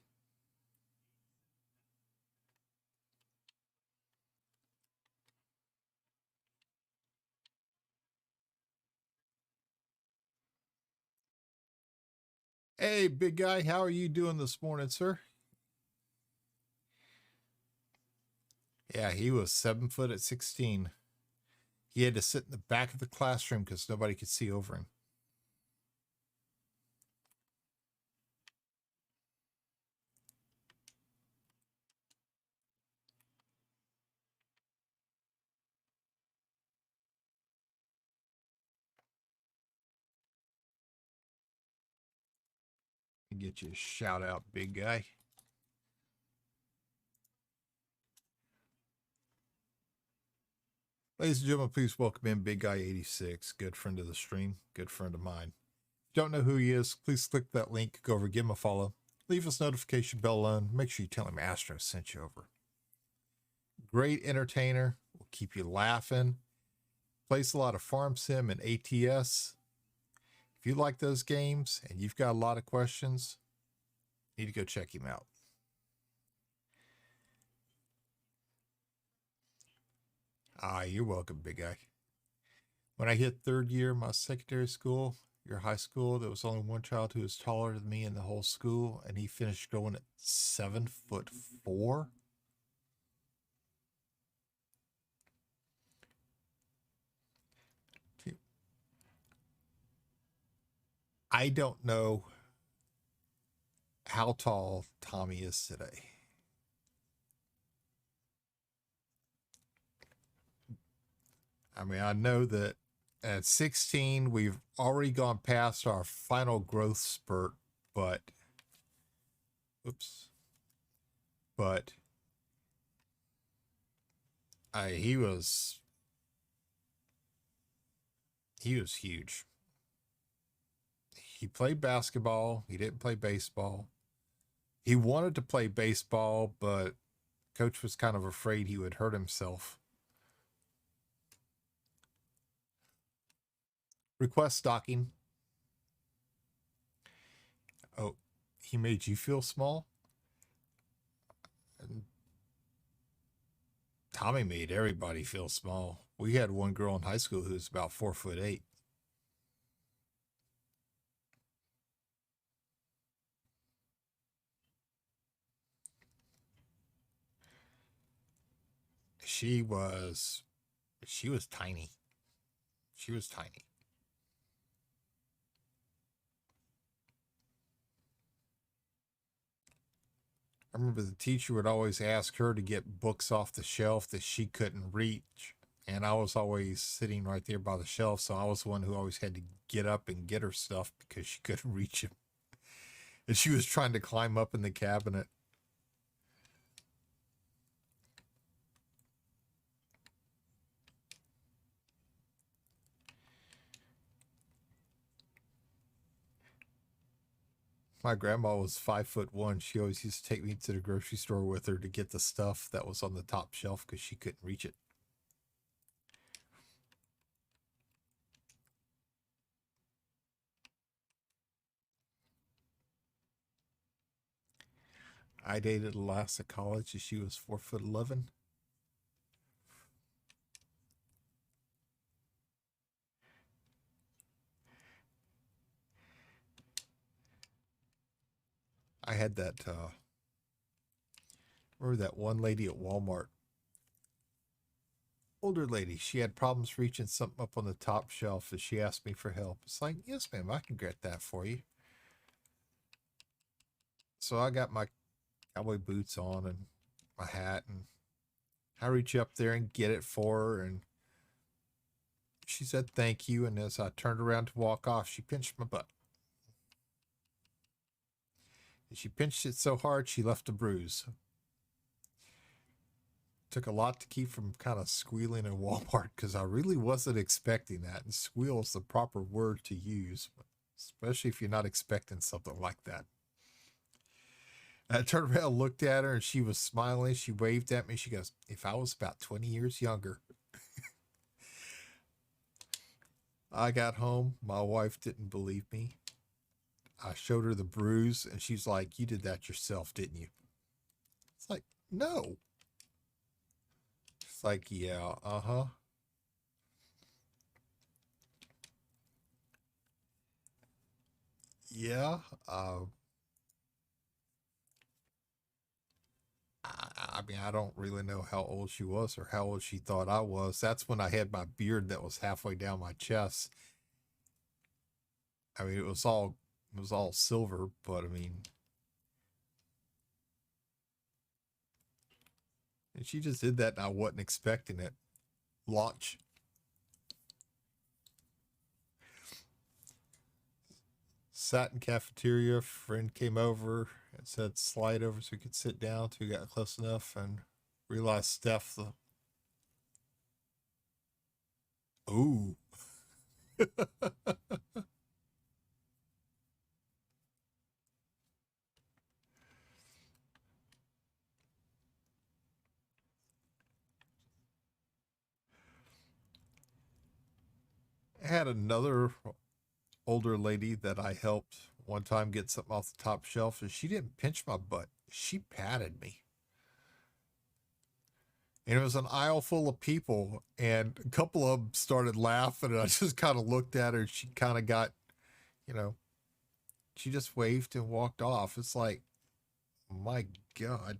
Hey, big guy, how are you doing this morning, sir? Yeah, he was 7 foot at 16. He had to sit in the back of the classroom because nobody could see over him. Get you a shout out, big guy. Ladies and gentlemen, please welcome in Big Guy 86, good friend of the stream, good friend of mine. Don't know who he is, please click that link, go over, give him a follow. Leave his notification bell on. Make sure you tell him Astro sent you over. Great entertainer. Will keep you laughing. Plays a lot of Farm Sim and ATS. If you like those games and you've got a lot of questions, you need to go check him out. You're welcome, big guy. When I hit third year of my secondary school, your high school, there was only one child who was taller than me in the whole school, and he finished going at 7'4". I don't know how tall Tommy is today. I mean, I know that at 16, we've already gone past our final growth spurt, but he was huge. He played basketball. He didn't play baseball. He wanted to play baseball, but coach was kind of afraid he would hurt himself. Request stocking. Oh, he made you feel small? And Tommy made everybody feel small. We had one girl in high school who was about 4'8". She was tiny. She was tiny. I remember the teacher would always ask her to get books off the shelf that she couldn't reach. And I was always sitting right there by the shelf, so I was the one who always had to get up and get her stuff because she couldn't reach it. And she was trying to climb up in the cabinet. My grandma was 5'1". She always used to take me to the grocery store with her to get the stuff that was on the top shelf because she couldn't reach it. I dated Elias at college and she was 4'11". I had that remember that one lady at Walmart, older lady, she had problems reaching something up on the top shelf and she asked me for help. It's like, yes ma'am, I can get that for you. So I got my cowboy boots on and my hat, and I reach up there and get it for her, and she said thank you, and as I turned around to walk off, she pinched my butt. And she pinched it so hard she left a bruise. Took a lot to keep from kind of squealing in Walmart because I really wasn't expecting that. And squeal is the proper word to use, especially if you're not expecting something like that. And I turned around, looked at her, and she was smiling. She waved at me. She goes, if I was about 20 years younger. I got home. My wife didn't believe me. I showed her the bruise, and she's like, you did that yourself, didn't you? It's like, no. It's like, yeah, uh-huh. Yeah. I mean, I don't really know how old she was or how old she thought I was. That's when I had my beard that was halfway down my chest. I mean, it was all silver, but I mean, and she just did that, and I wasn't expecting it. Launch. Sat in cafeteria. Friend came over and said slide over so we could sit down. So we got close enough and realized Steph. Ooh. had another older lady that I helped one time get something off the top shelf, and she didn't pinch my butt. She patted me. And it was an aisle full of people, and a couple of them started laughing, and I just kind of looked at her, and she kind of got, you know, she just waved and walked off. It's like, my God.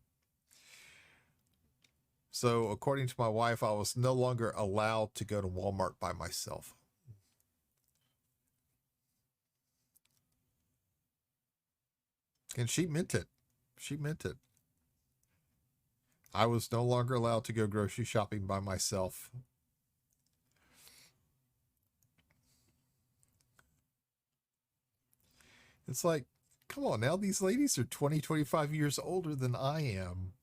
So, according to my wife, I was no longer allowed to go to Walmart by myself. And she meant it. She meant it. I was no longer allowed to go grocery shopping by myself. It's like, come on now, these ladies are 20, 25 years older than I am.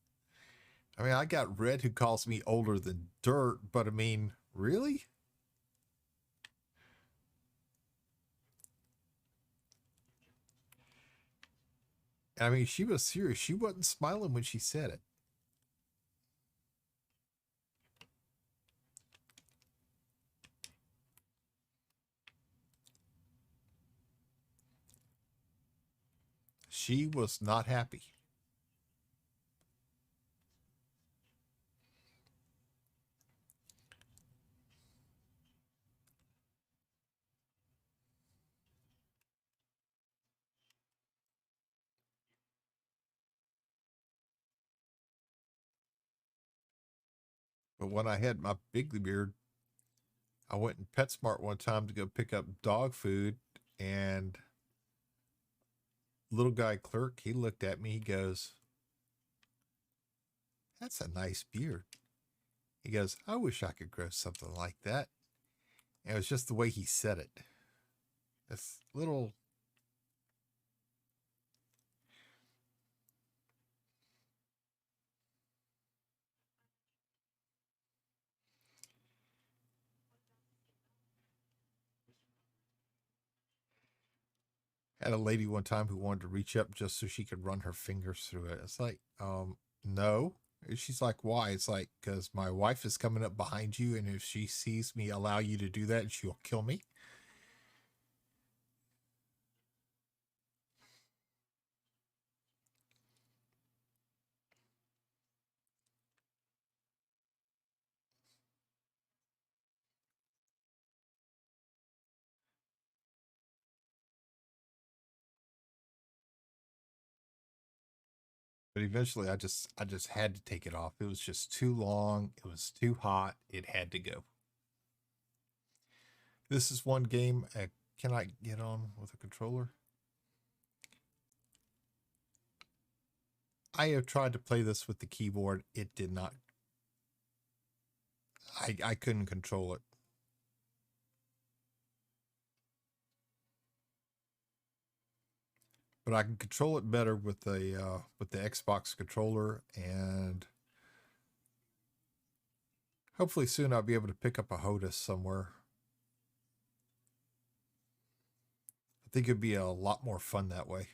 I mean, I got Red who calls me older than dirt, but I mean, really? I mean, she was serious. She wasn't smiling when she said it. She was not happy. But when I had my bigly beard, I went in PetSmart one time to go pick up dog food, and little guy clerk, he looked at me, he goes, "That's a nice beard." He goes, "I wish I could grow something like that." And it was just the way he said it. This little. Had a lady one time who wanted to reach up just so she could run her fingers through it. It's like, no. She's like, why? It's like, because my wife is coming up behind you, and if she sees me allow you to do that, she'll kill me. But eventually I just had to take it off. It was just too long. It was too hot. It had to go. This is one game I cannot get on with a controller. I have tried to play this with the keyboard. It did not. I couldn't control it. But I can control it better with the Xbox controller, and hopefully soon I'll be able to pick up a HOTAS somewhere. I think it'd be a lot more fun that way.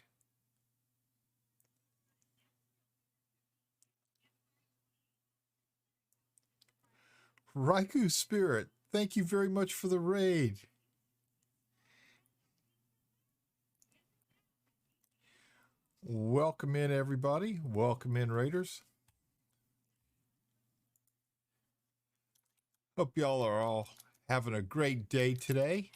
Raikou Spirit, thank you very much for the raid. Welcome in, everybody. Welcome in, Raiders. Hope y'all are all having a great day today.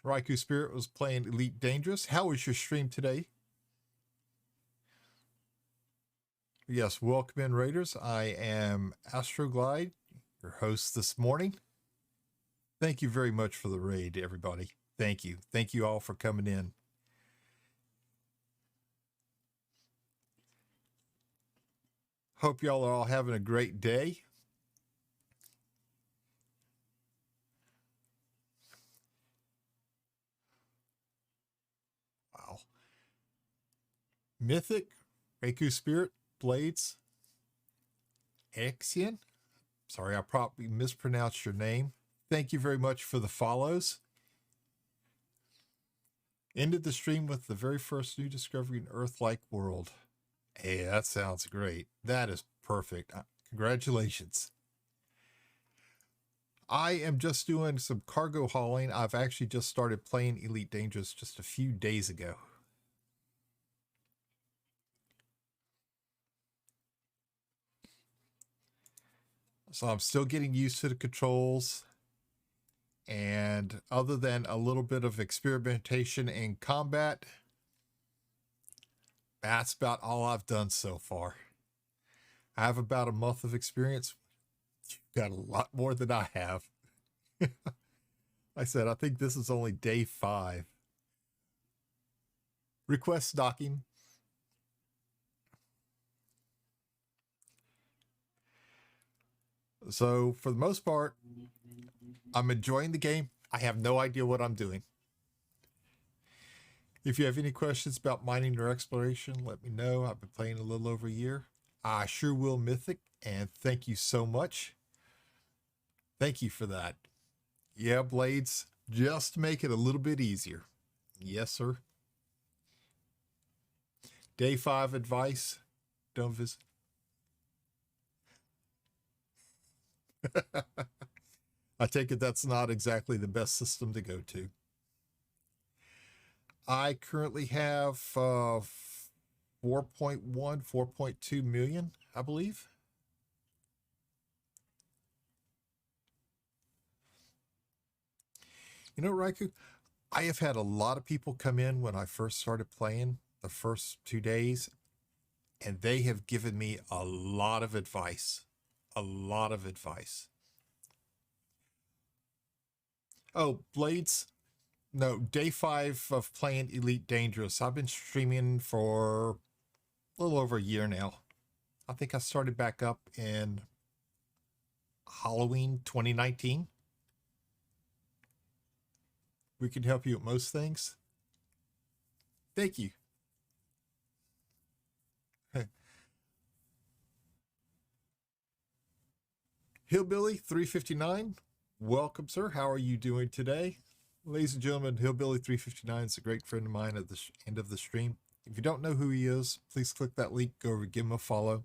Raikou Spirit was playing Elite Dangerous. How was your stream today? Yes, welcome in, Raiders. I am Astroglide, your host this morning. Thank you very much for the raid, everybody. Thank you. Thank you all for coming in. Hope y'all are all having a great day. Wow. Mythic, Raikou Spirit, Blades, Axion. Sorry, I probably mispronounced your name. Thank you very much for the follows. Ended the stream with the very first new discovery in Earth-like world. Hey, that sounds great. That is perfect. Congratulations. I am just doing some cargo hauling. I've actually just started playing Elite Dangerous just a few days ago. So I'm still getting used to the controls. And other than a little bit of experimentation in combat, that's about all I've done so far. I have about a month of experience. You've got a lot more than I have. I said, I think this is only day 5. Request docking. So for the most part, I'm enjoying the game. I have no idea what I'm doing. If you have any questions about mining or exploration, let me know. I've been playing a little over a year. I sure will, Mythic, and thank you so much. Thank you for that. Yeah, Blades, just to make it a little bit easier. Yes, sir. Day 5 advice, don't visit. I take it that's not exactly the best system to go to. I currently have 4.1, 4.2 million, I believe. You know, Raikou, I have had a lot of people come in when I first started playing the first 2 days, and they have given me a lot of advice. A lot of advice. Oh, Blades? No, day 5 of playing Elite Dangerous. I've been streaming for a little over a year now. I think I started back up in Halloween 2019. We can help you with most things. Thank you. Hillbilly 359, welcome, sir. How are you doing today? Ladies and gentlemen, Hillbilly 359 is a great friend of mine at the end of the stream. If you don't know who he is, please click that link, go over, give him a follow.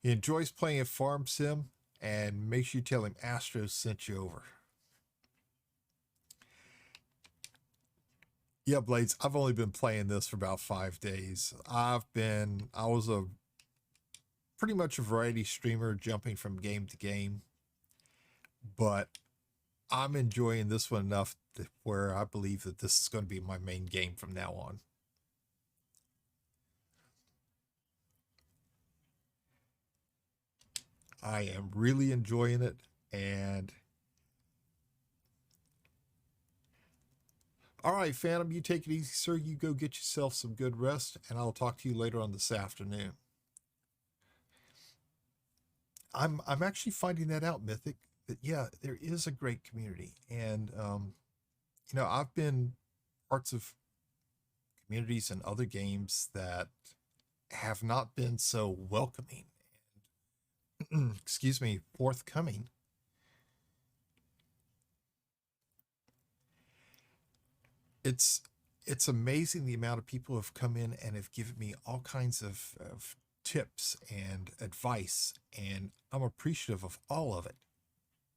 He enjoys playing a farm sim, and make sure you tell him Astros sent you over. Yeah, Blades, I've only been playing this for about 5 days. I was a pretty much a variety streamer, jumping from game to game, but I'm enjoying this one enough where I believe that this is going to be my main game from now on. I am really enjoying it, and all right, Phantom, you take it easy, sir. You go get yourself some good rest, and I'll talk to you later on this afternoon. I'm actually finding that out, Mythic, that yeah, there is a great community, and you know, I've been parts of communities and other games that have not been so welcoming and excuse me, forthcoming. It's amazing the amount of people who have come in and have given me all kinds of tips and advice, and I'm appreciative of all of it.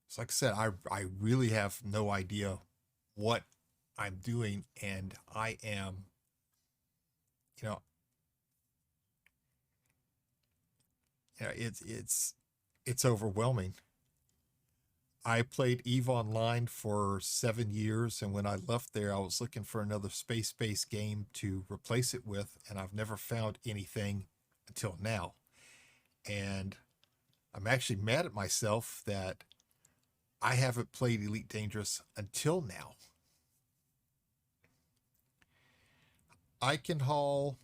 So like I said, I really have no idea what I'm doing, and I am, you know, it's overwhelming. I played EVE Online for 7 years, and when I left there, I was looking for another space-based game to replace it with, and I've never found anything until now. And I'm actually mad at myself that I haven't played Elite Dangerous until now. I can haul,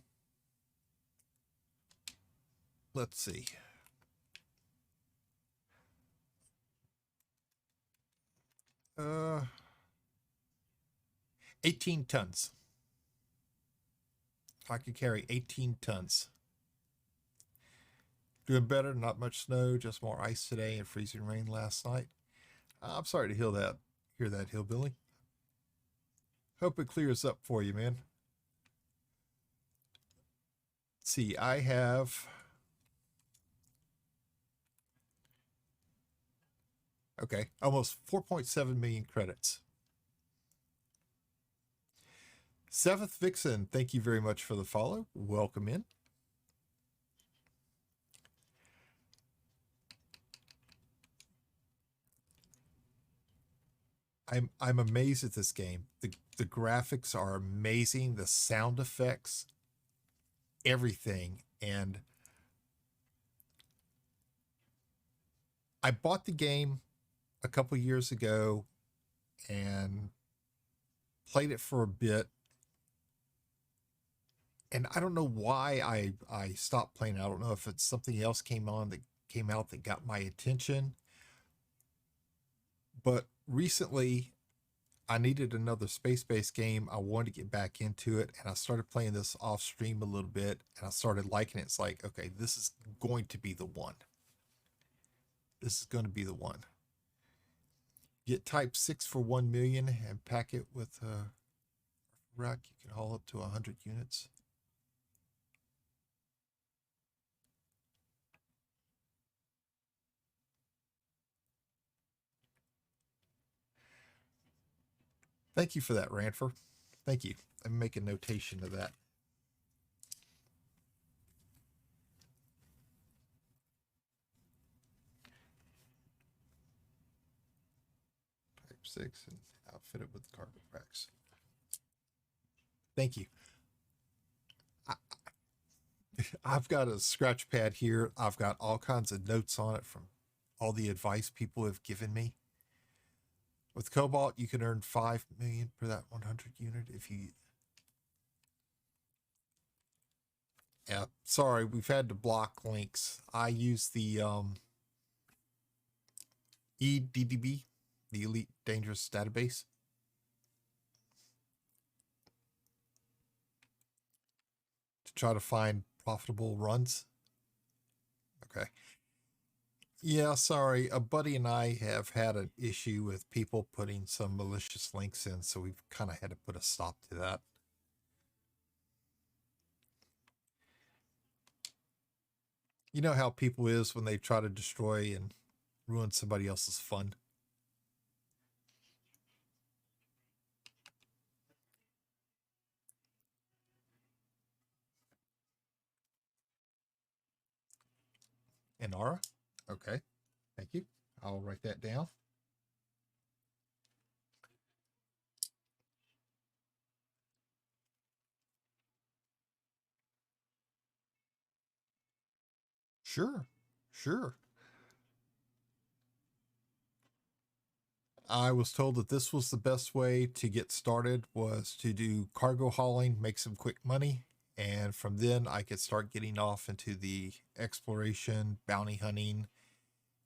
let's see. 18 tons. I can carry 18 tons. Doing better, not much snow, just more ice today and freezing rain last night. I'm sorry to hear that, Hillbilly. Hope it clears up for you, man. Let's see, I have. Okay, almost 4.7 million credits. Seventh Vixen, thank you very much for the follow. Welcome in. I'm amazed at this game. The graphics are amazing, the sound effects, everything. And I bought the game a couple years ago and played it for a bit. And I don't know why I stopped playing. I don't know if it's something else came out that got my attention. But recently I needed another space-based game. I wanted to get back into it, and I started playing this off stream a little bit, and I started liking it. It's like, okay, this is going to be the one. This is going to be the one. Get Type 6 for 1 million and pack it with a rack. You can haul up to 100 units. Thank you for that, Ranfer. Thank you. I'm making notation of that. Type 6 and outfit it with cargo packs. Thank you. I've got a scratch pad here. I've got all kinds of notes on it from all the advice people have given me. With Cobalt, you can earn 5 million per that 100 unit if you. Yeah, sorry, we've had to block links. I use the EDDB, the Elite Dangerous Database. To try to find profitable runs. Okay. Yeah, sorry. A buddy and I have had an issue with people putting some malicious links in, so we've kind of had to put a stop to that. You know how people is when they try to destroy and ruin somebody else's fun. Inara? Okay. Thank you. I'll write that down. Sure. Sure. I was told that this was the best way to get started was to do cargo hauling, make some quick money, and from then I could start getting off into the exploration, bounty hunting,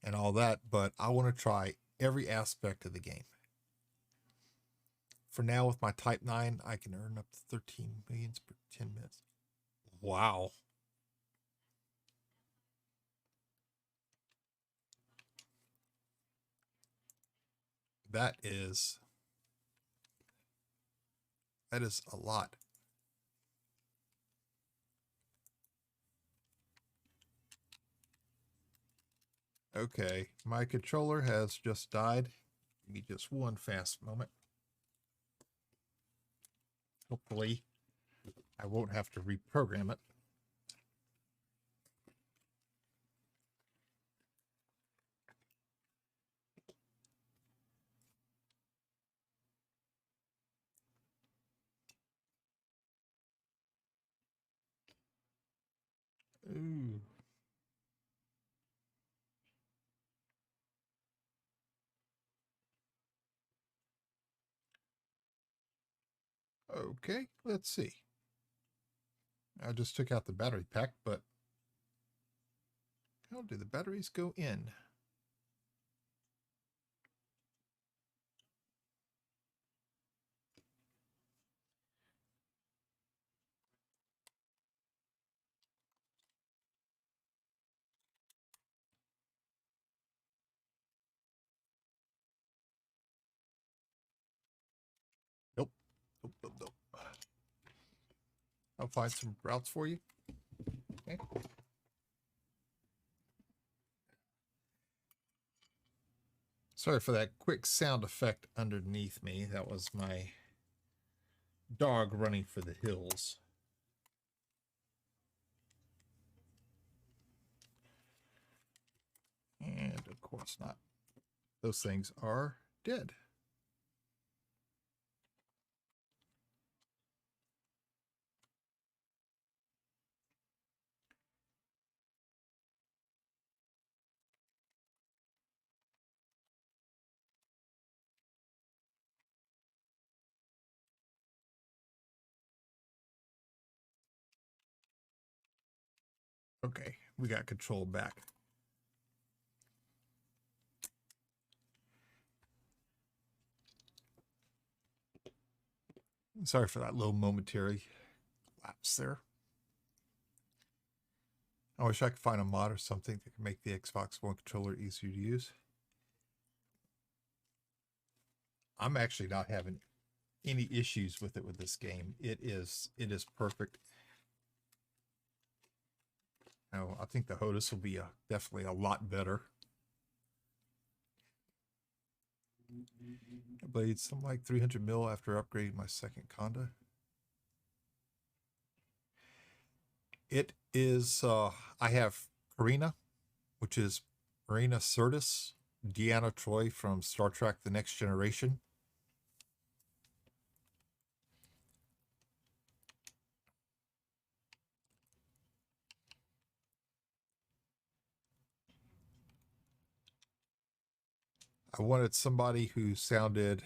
and all that, but I want to try every aspect of the game. For now, with my Type 9, I can earn up to 13 millions per 10 minutes. Wow. That is a lot. Okay, my controller has just died. Give me just one fast moment. Hopefully, I won't have to reprogram it. Ooh. Okay, let's see. I just took out the battery pack, but how do the batteries go in? Nope. Nope, nope, nope. I'll find some routes for you. Okay. Sorry for that quick sound effect underneath me. That was my dog running for the hills. And of course not. Those things are dead. Okay, we got control back. Sorry for that little momentary lapse there. I wish I could find a mod or something that can make the Xbox One controller easier to use. I'm actually not having any issues with it with this game. It is perfect. Now, I think the HOTAS will be definitely a lot better. I played something like 300 mil after upgrading my second Conda. It is, I have Karina, which is Marina Sirtis, Deanna Troi from Star Trek The Next Generation. I wanted somebody who sounded,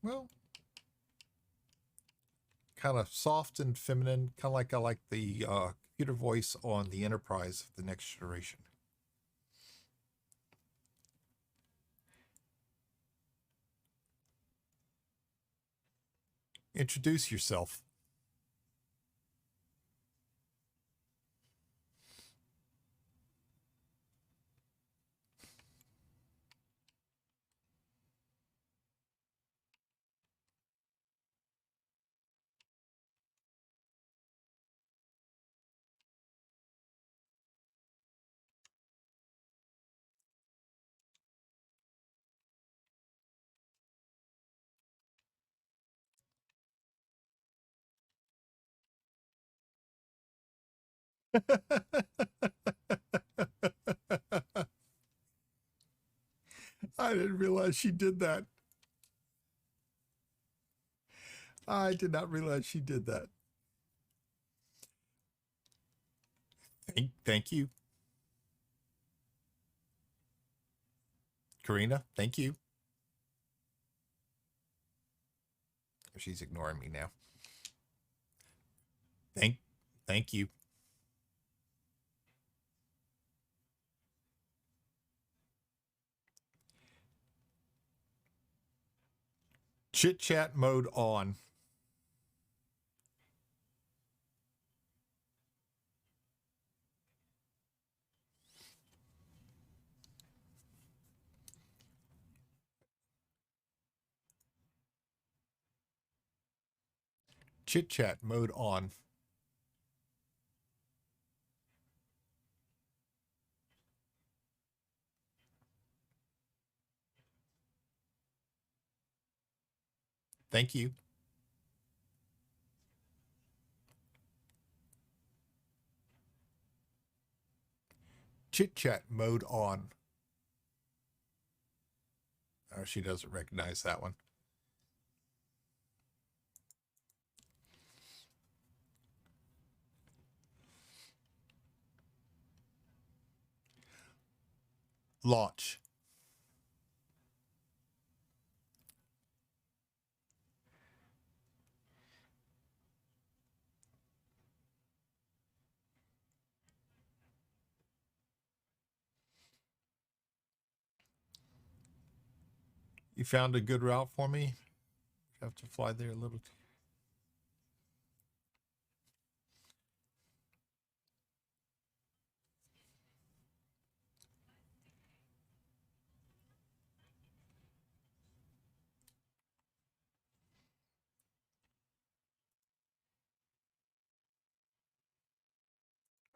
well, kind of soft and feminine, kind of like I like the computer voice on the Enterprise of The Next Generation. Introduce yourself. I didn't realize she did that. I did not realize she did that. Thank you. Karina, thank you. She's ignoring me now. Thank you. Chit chat mode on. Chit chat mode on. Thank you. Chit chat mode on. Oh, she doesn't recognize that one. Launch. You found a good route for me? You have to fly there a little.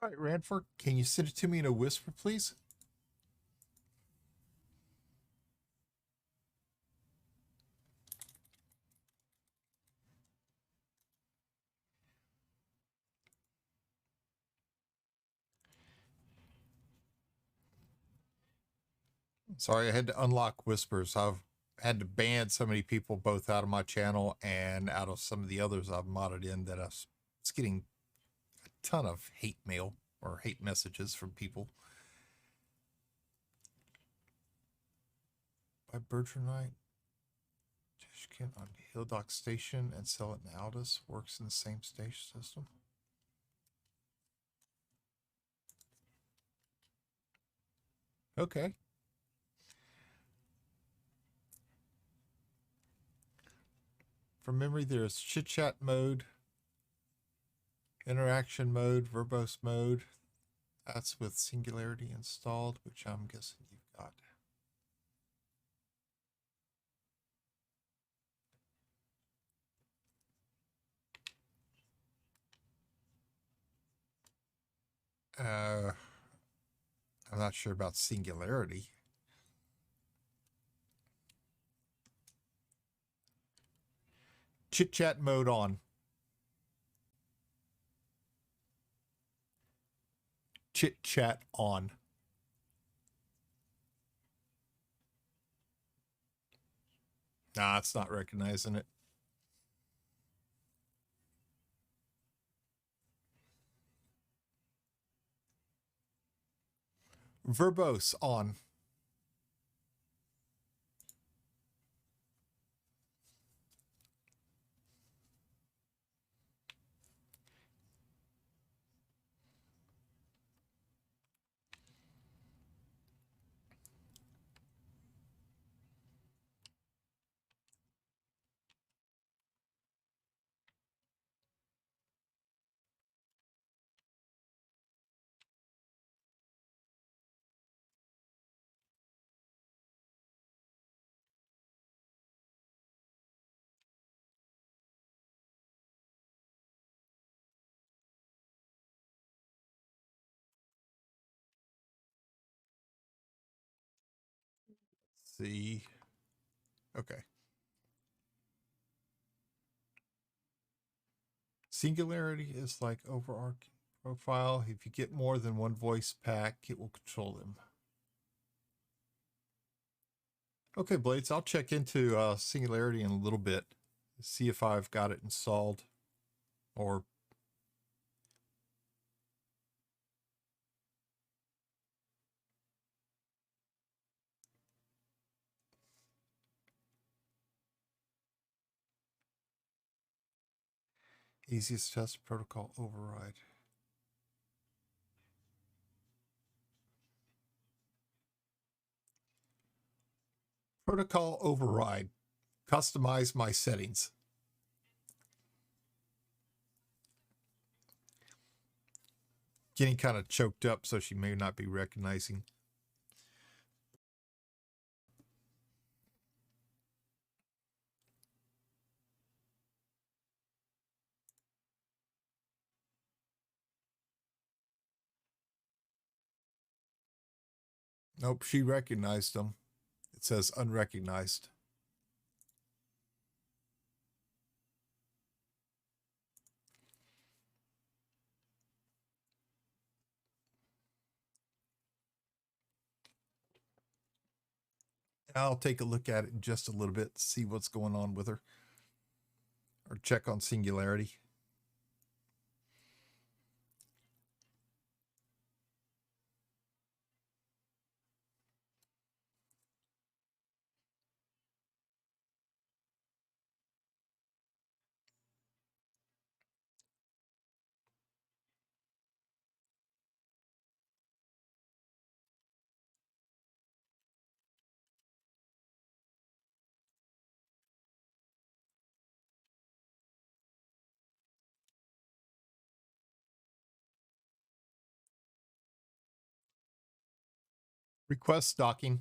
All right, Ranford, can you send it to me in a whisper, please? Sorry, I had to unlock whispers. I've had to ban so many people both out of my channel and out of some of the others I've modded in that I was getting a ton of hate mail or hate messages from people. By Bertrand Knight. Kent on Hilldock Station and sell it in Aldous. Works in the same station system. Okay. From memory, there's chit chat mode, interaction mode, verbose mode. That's with Singularity installed, which I'm guessing you've got. I'm not sure about Singularity. Chit chat mode on. Chit chat on. Nah, it's not recognizing it. Verbose on. See. Okay. Singularity is like overarching profile. If you get more than one voice pack, it will control them. Okay, Blades, I'll check into Singularity in a little bit, see if I've got it installed or easiest test protocol override. Protocol override. Customize my settings. Getting kind of choked up, so she may not be recognizing. Nope, she recognized them. It says unrecognized. I'll take a look at it in just a little bit, see what's going on with her, or check on Singularity. Request docking.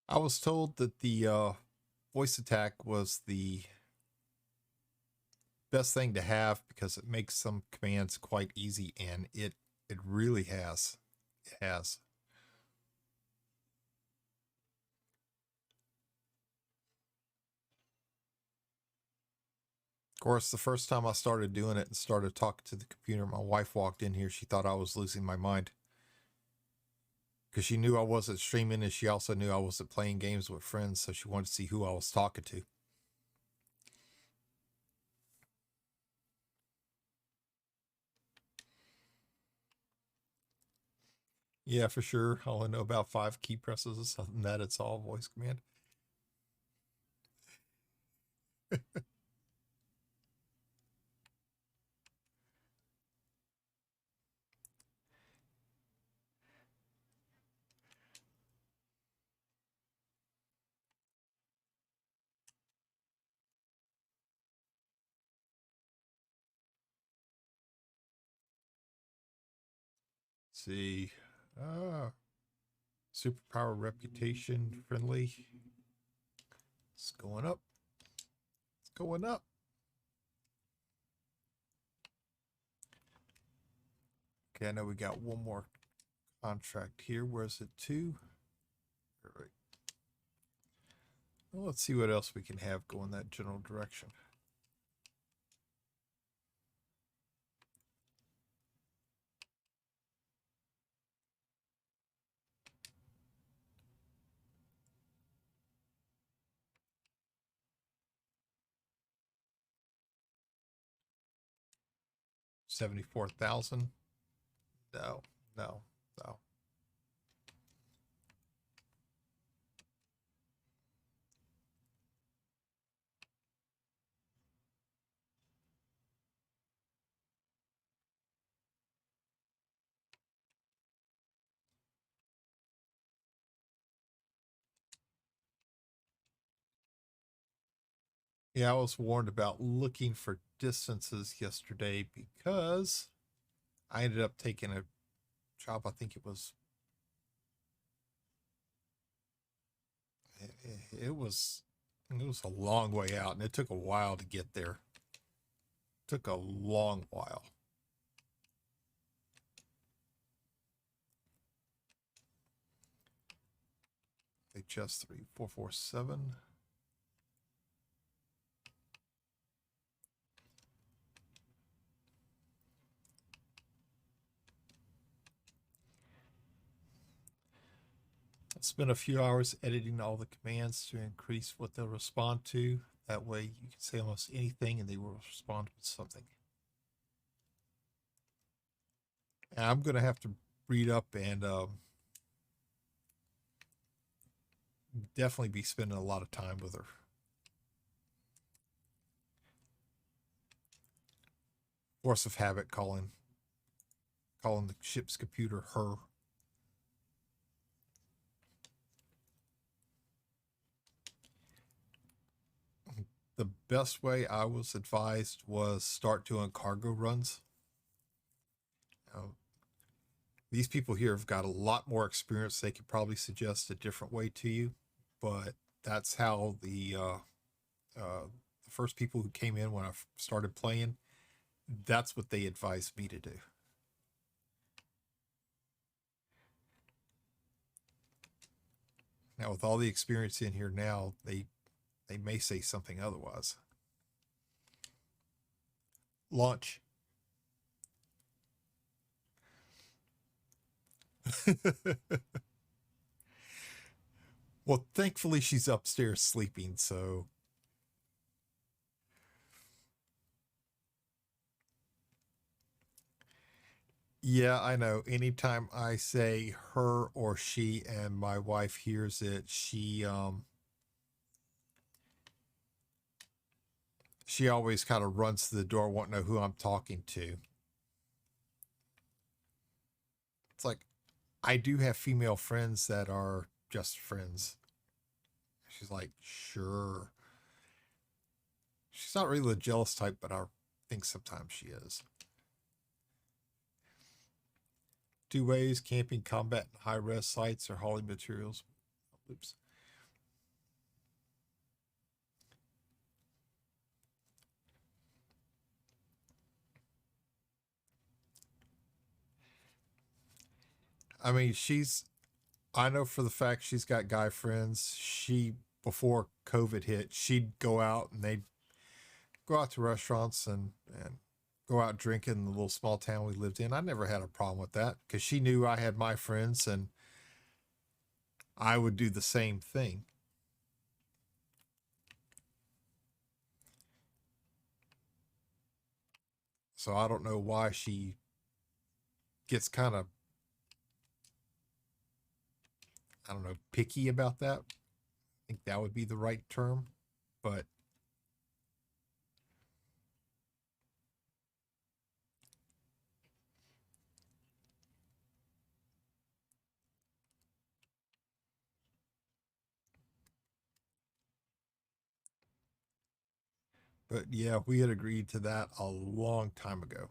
I was told that the voice attack was the best thing to have because it makes some commands quite easy, and it really has. It has. Of course, the first time I started doing it and started talking to the computer, my wife walked in here. She thought I was losing my mind because she knew I wasn't streaming, and she also knew I wasn't playing games with friends, so she wanted to see who I was talking to. Yeah, for sure. I only know about 5 key presses. Other than that, it's all voice command. Let's see. Uh, Superpower reputation friendly. It's going up. It's going up. Okay, I know we got one more contract here. Where's it to? All right. Well, let's see what else we can have go in that general direction. $74,000. No, no, no. Yeah, I was warned about looking for distances yesterday because I ended up taking a job. I think it was a long way out, and it took a while to get there. It took a long while. HS3447. I spent a few hours editing all the commands to increase what they'll respond to. That way you can say almost anything and they will respond with something. And I'm going to have to read up and definitely be spending a lot of time with her. Force of habit, calling the ship's computer her. The best way I was advised was start doing cargo runs. Now, these people here have got a lot more experience. They could probably suggest a different way to you, but that's how the first people who came in when I started playing, that's what they advised me to do. Now, with all the experience in here now, they may say something otherwise. Launch. Well, thankfully she's upstairs sleeping, so yeah, I know. Anytime I say her or she and my wife hears it, she always kind of runs to the door, won't know who I'm talking to. It's like I do have female friends that are just friends. She's like, sure. She's not really the jealous type, but I think sometimes she is. 2 ways: camping, combat, and high res sites, or hauling materials. Oops. I mean, I know for the fact she's got guy friends. Before COVID hit, she'd go out and they'd go out to restaurants and go out drinking in the little small town we lived in. I never had a problem with that because she knew I had my friends and I would do the same thing. So I don't know why she gets kind of, I don't know, picky about that. I think that would be the right term. But yeah, we had agreed to that a long time ago.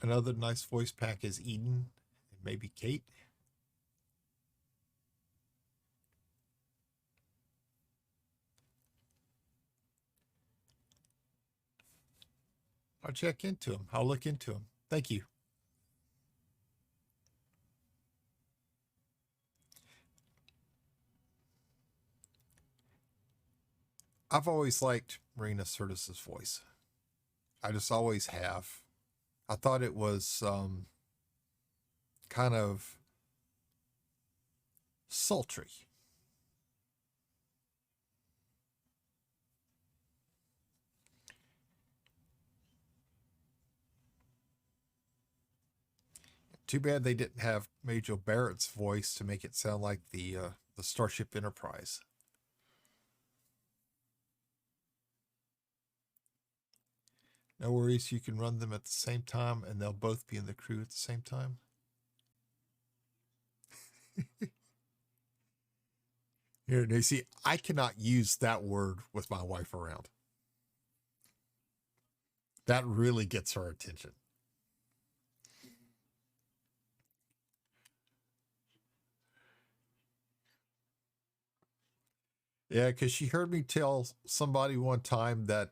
Another nice voice pack is Eden and maybe Kate. I'll check into him. I'll look into him. Thank you. I've always liked Marina Sirtis's voice. I just always have. I thought it was kind of sultry. Too bad they didn't have Major Barrett's voice to make it sound like the Starship Enterprise. No worries, you can run them at the same time, and they'll both be in the crew at the same time. Here, you see, I cannot use that word with my wife around. That really gets her attention. Yeah, because she heard me tell somebody one time that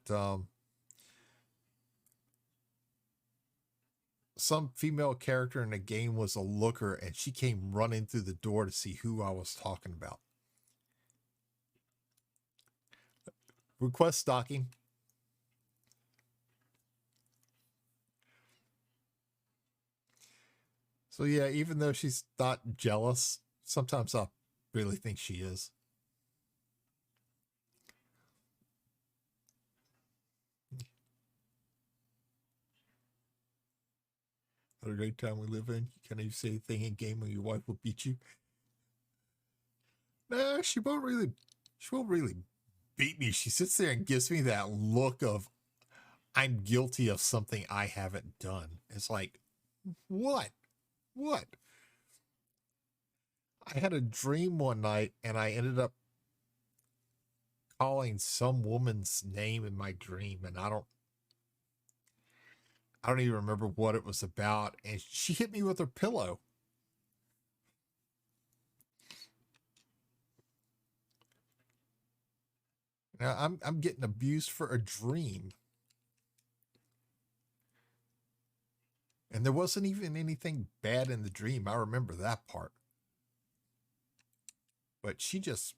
some female character in a game was a looker, and she came running through the door to see who I was talking about. Request stalking. So yeah, even though she's not jealous, sometimes I really think she is. What a great time we live in. You can't even say anything in game when your wife will beat you. Nah, she won't really. She won't really beat me. She sits there and gives me that look of I'm guilty of something I haven't done. It's like, what? What? I had a dream one night and I ended up calling some woman's name in my dream, and I don't even remember what it was about, and she hit me with her pillow. Now I'm getting abused for a dream. And there wasn't even anything bad in the dream. I remember that part. But she just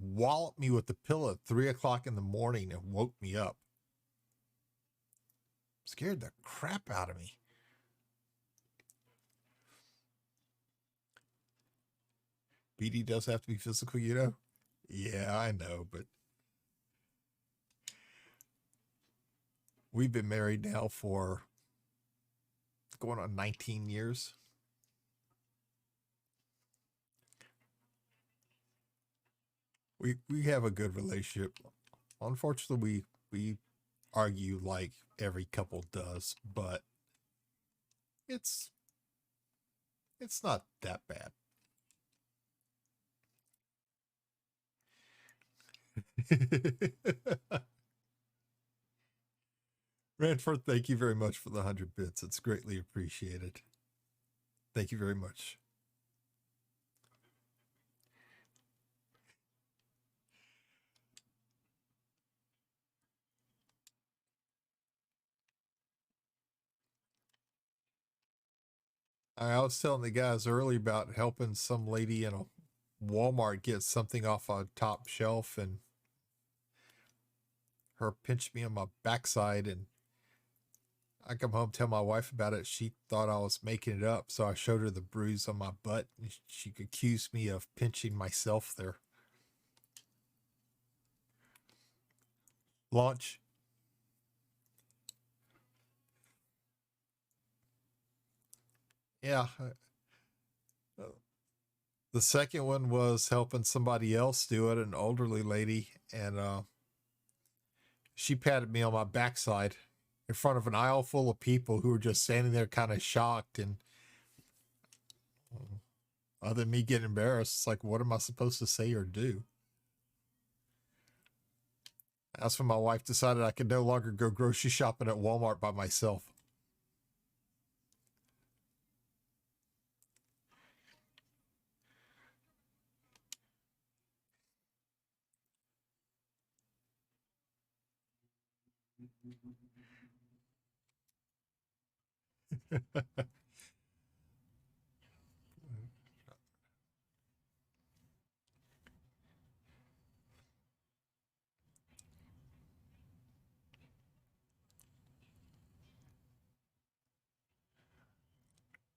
walloped me with the pillow at 3 o'clock in the morning and woke me up. Scared the crap out of me. BD does have to be physical, you know? Yeah, I know, but we've been married now for going on 19 years. We have a good relationship. Unfortunately, we argue like every couple does, but it's it's not that bad. Ranford, thank you very much for the 100 bits. It's greatly appreciated. Thank you very much. I was telling the guys earlier about helping some lady in a Walmart get something off a top shelf, and her pinched me on my backside, and I come home, tell my wife about it. She thought I was making it up, so I showed her the bruise on my butt, and she accused me of pinching myself there. Launch. Yeah. The second one was helping somebody else do it, an elderly lady, and she patted me on my backside in front of an aisle full of people who were just standing there kind of shocked. And other than me getting embarrassed, it's like, what am I supposed to say or do? That's when my wife decided I could no longer go grocery shopping at Walmart by myself.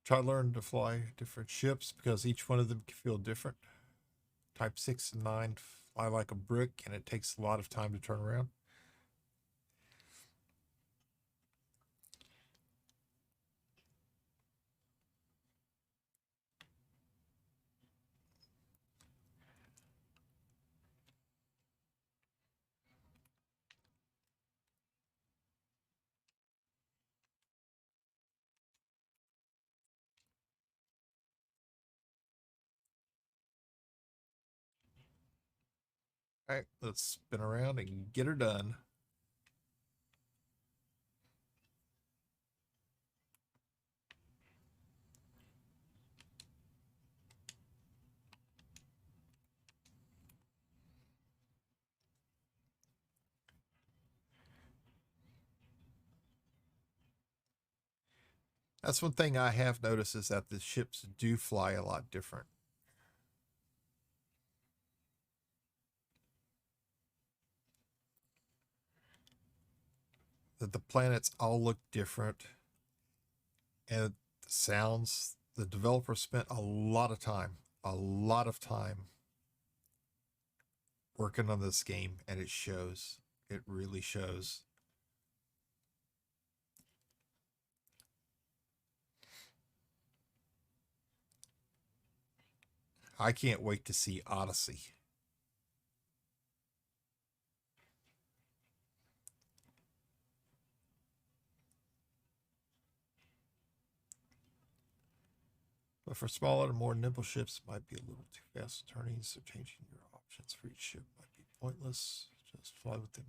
Try to learn to fly different ships because each one of them can feel different. Type 6 and 9 fly like a brick, and it takes a lot of time to turn around. All right, let's spin around and get her done. That's one thing I have noticed is that the ships do fly a lot different. That the planets all look different, and the sounds. The developers spent a lot of time working on this game, and it shows. It really shows. I can't wait to see Odyssey. But for smaller and more nimble ships, it might be a little too fast turning, so changing your options for each ship might be pointless. Just fly with them.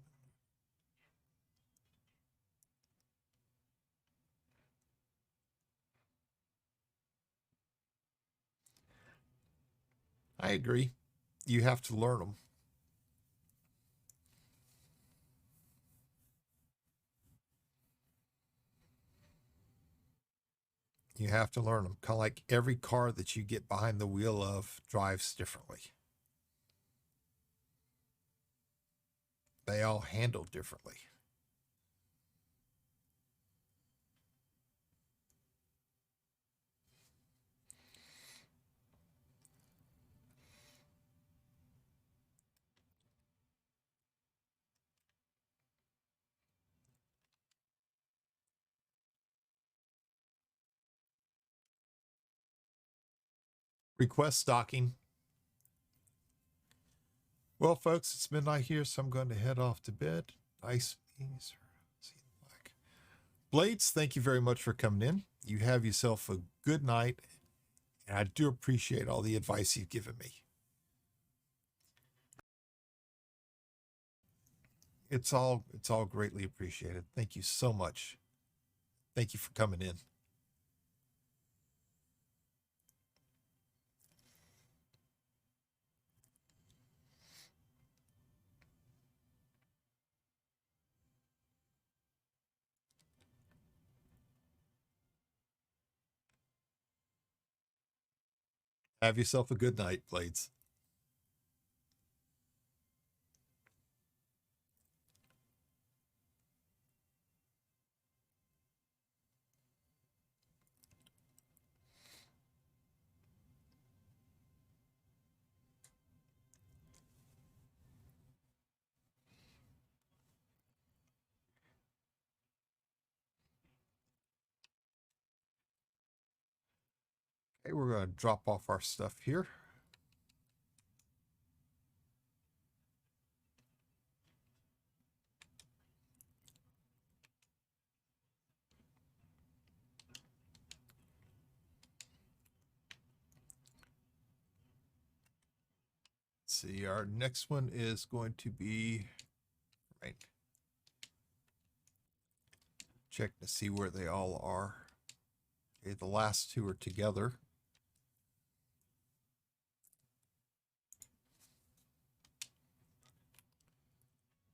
I agree. You have to learn them. You have to learn them. Kind of like every car that you get behind the wheel of drives differently. They all handle differently. Request stocking. Well, folks, it's midnight here, so I'm going to head off to bed. Nice meetings. Blades, thank you very much for coming in. You have yourself a good night, and I do appreciate all the advice you've given me. It's all greatly appreciated. Thank you so much. Thank you for coming in. Have yourself a good night, Blades. Okay, we're going to drop off our stuff here. Let's see, our next one is going to be right. Check to see where they all are. Okay, the last two are together.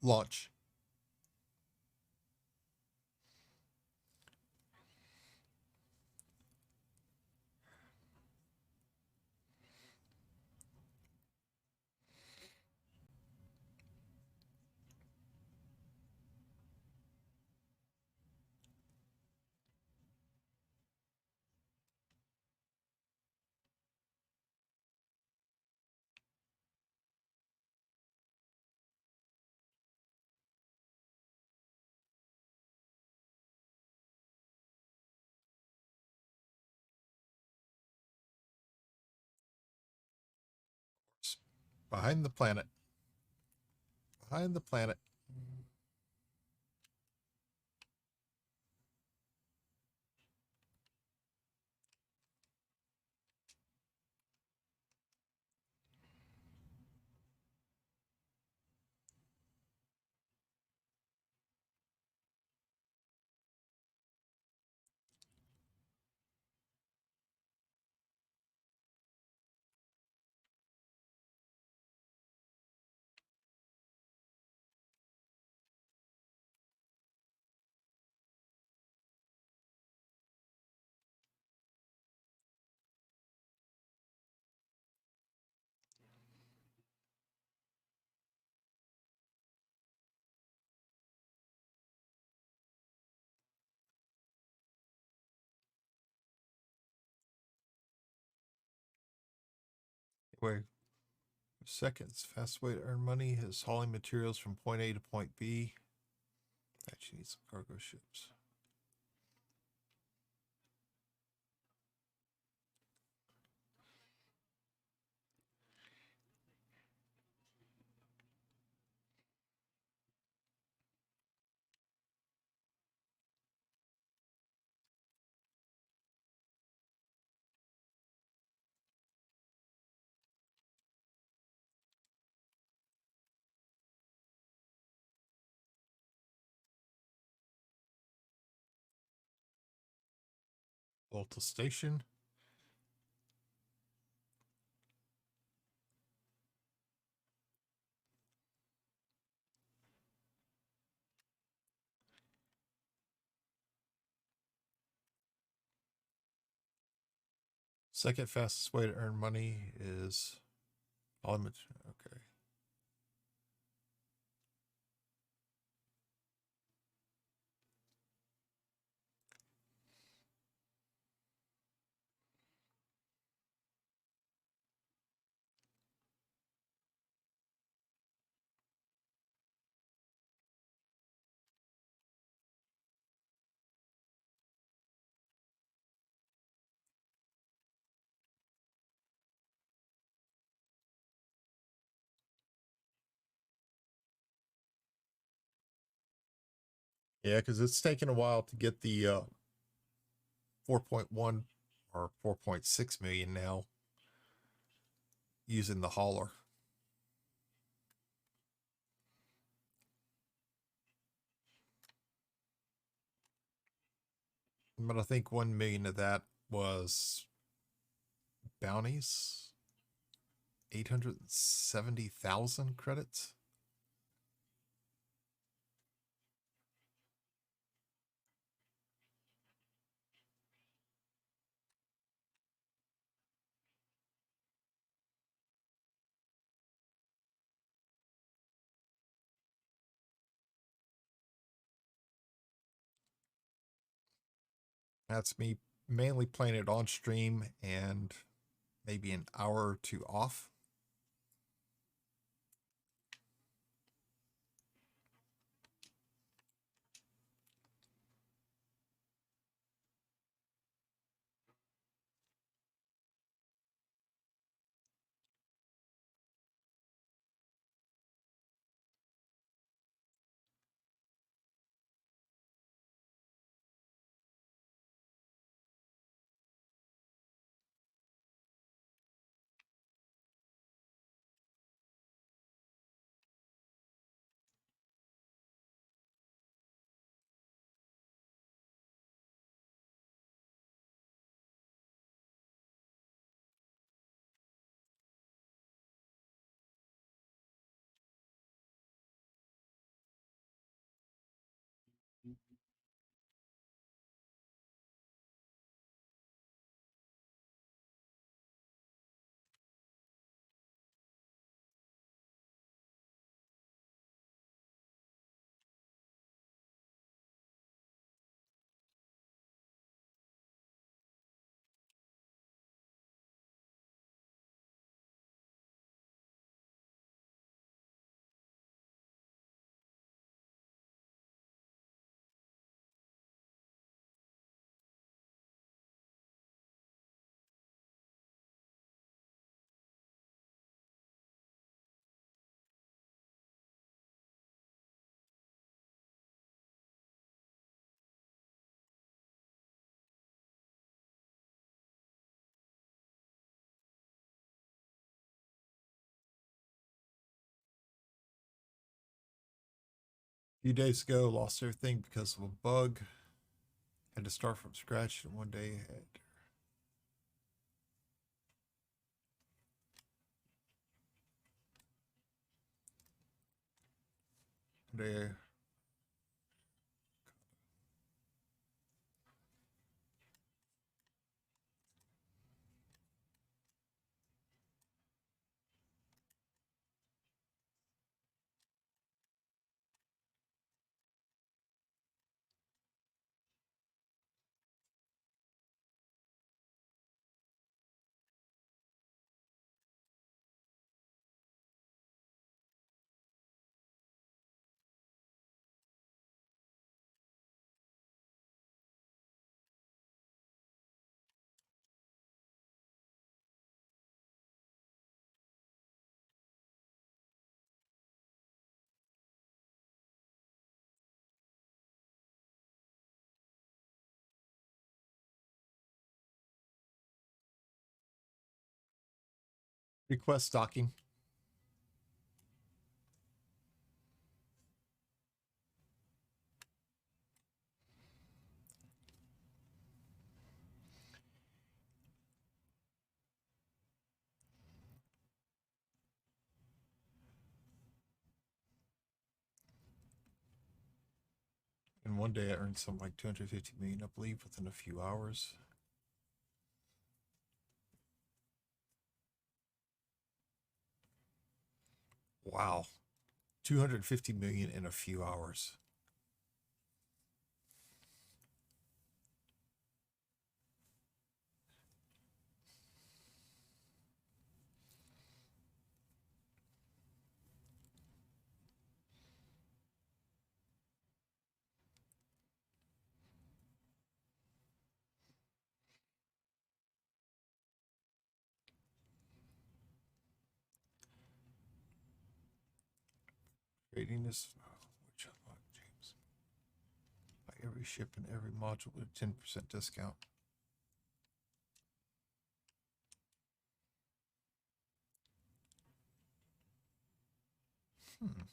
Launch. Behind the planet. Behind the planet. Wait, seconds. Fast way to earn money is hauling materials from point A to point B. Actually, need some cargo ships. Volta Station. Second fastest way to earn money is okay. Yeah, because it's taken a while to get the 4.1 or 4.6 million now using the hauler. But I think 1 million of that was bounties. 870,000 credits. That's me mainly playing it on stream and maybe an hour or two off. A few days ago, lost everything because of a bug. Had to start from scratch, and one day had one day request stocking. And one day I earned something like 250 million, I believe, within a few hours. Wow. 250 million in a few hours. Trading this, which unlock James. Buy every ship and every module with a 10% discount. Hmm.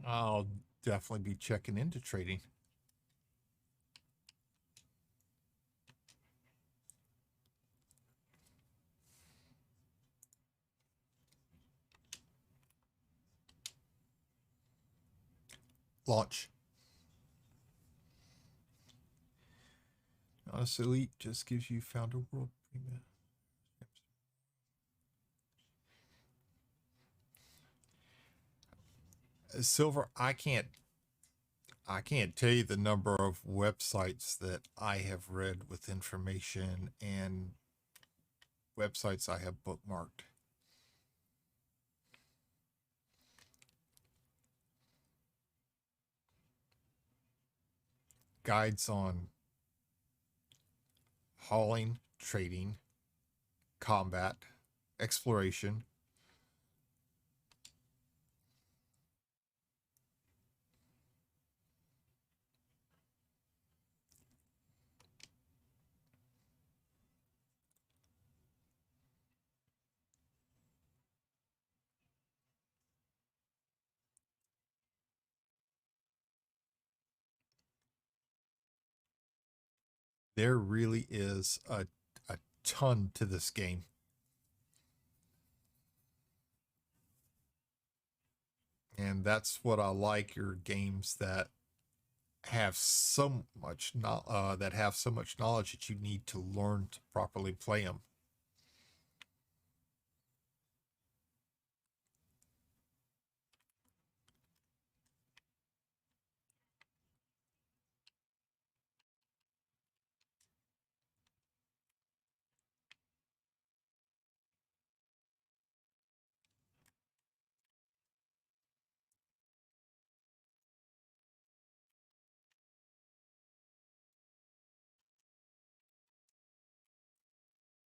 I'll definitely be checking into trading. Launch. Honest Elite just gives you Founder World Premium. Silver, I can't tell you the number of websites that I have read with information and websites I have bookmarked. Guides on hauling, trading, combat, exploration. There really is a ton to this game. And that's what I like, your games that have so much that have so much knowledge that you need to learn to properly play them.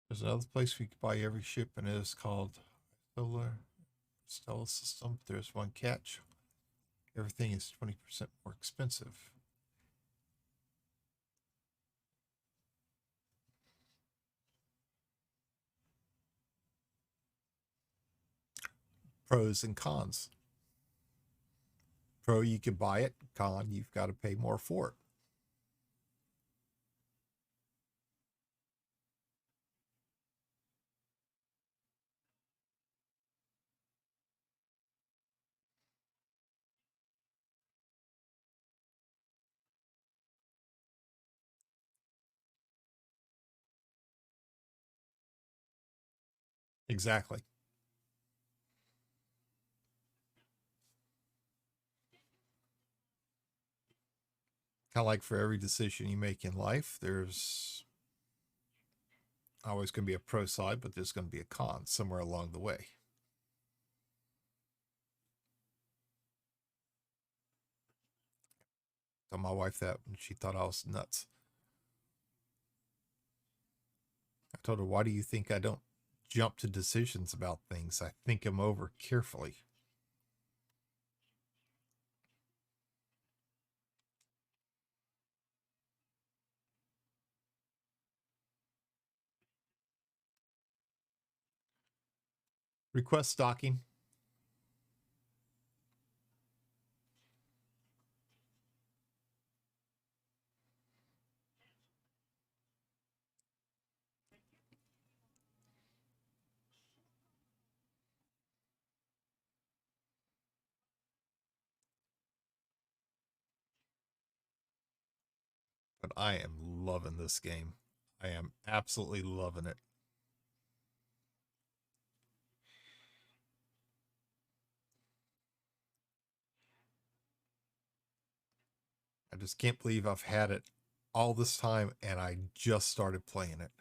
There's another place we can buy every ship, and it is called Stellar System. There's one catch. Everything is 20% more expensive. Pros and cons. Pro, you can buy it. Con, you've got to pay more for it. Exactly. Kind of like for every decision you make in life, there's always going to be a pro side, but there's going to be a con somewhere along the way. Told my wife that when she thought I was nuts. I told her, why do you think I don't jump to decisions about things? I think them over carefully. Request stocking. But I am loving this game. I am absolutely loving it. I just can't believe I've had it all this time and I just started playing it.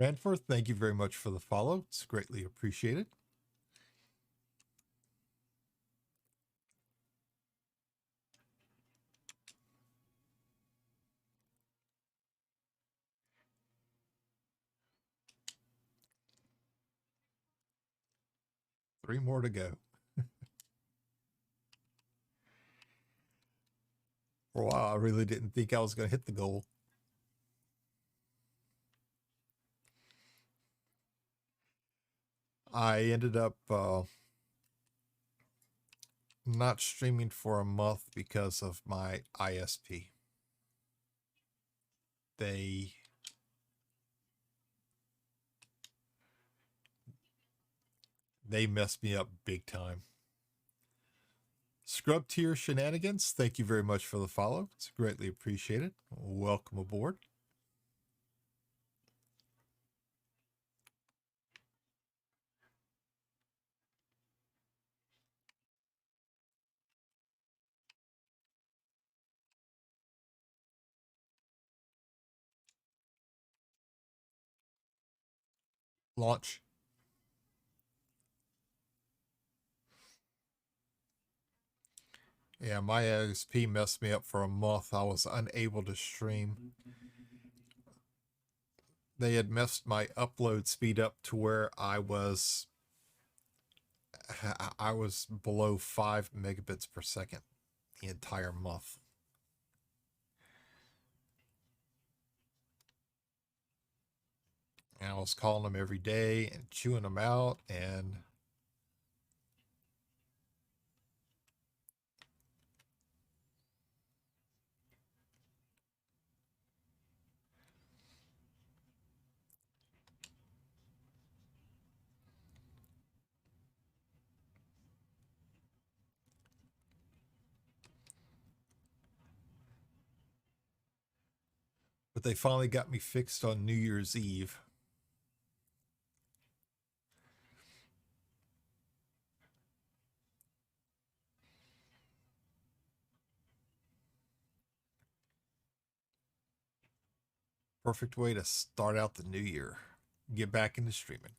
Ranforth, thank you very much for the follow. It's greatly appreciated. 3 more to go. For a while, I really didn't think I was going to hit the goal. I ended up not streaming for a month because of my ISP. They messed me up big time. Scrub Tier Shenanigans, thank you very much for the follow. It's greatly appreciated. Welcome aboard. Launch. Yeah, my ISP messed me up for a month. I was unable to stream. They had messed my upload speed up to where I was below 5 megabits per second the entire month. And I was calling them every day and chewing them out, and but they finally got me fixed on New Year's Eve. Perfect way to start out the new year. Get back into streaming.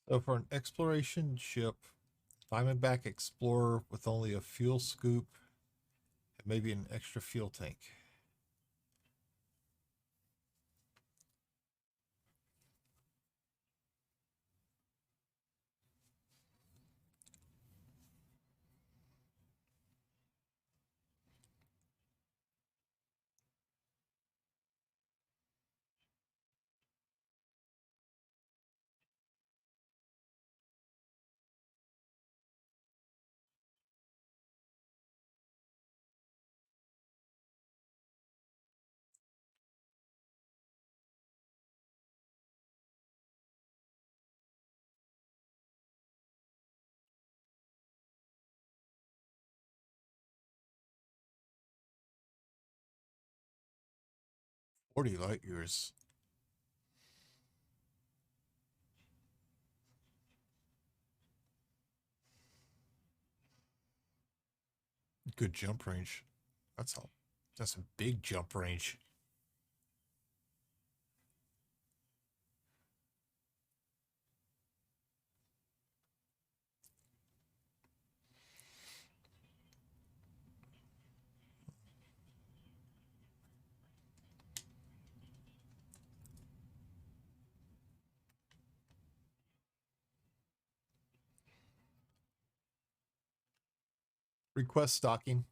So for an exploration ship, Diamondback Explorer with only a fuel scoop and maybe an extra fuel tank. "40 light years." Good jump range. That's a big jump range. Request stocking.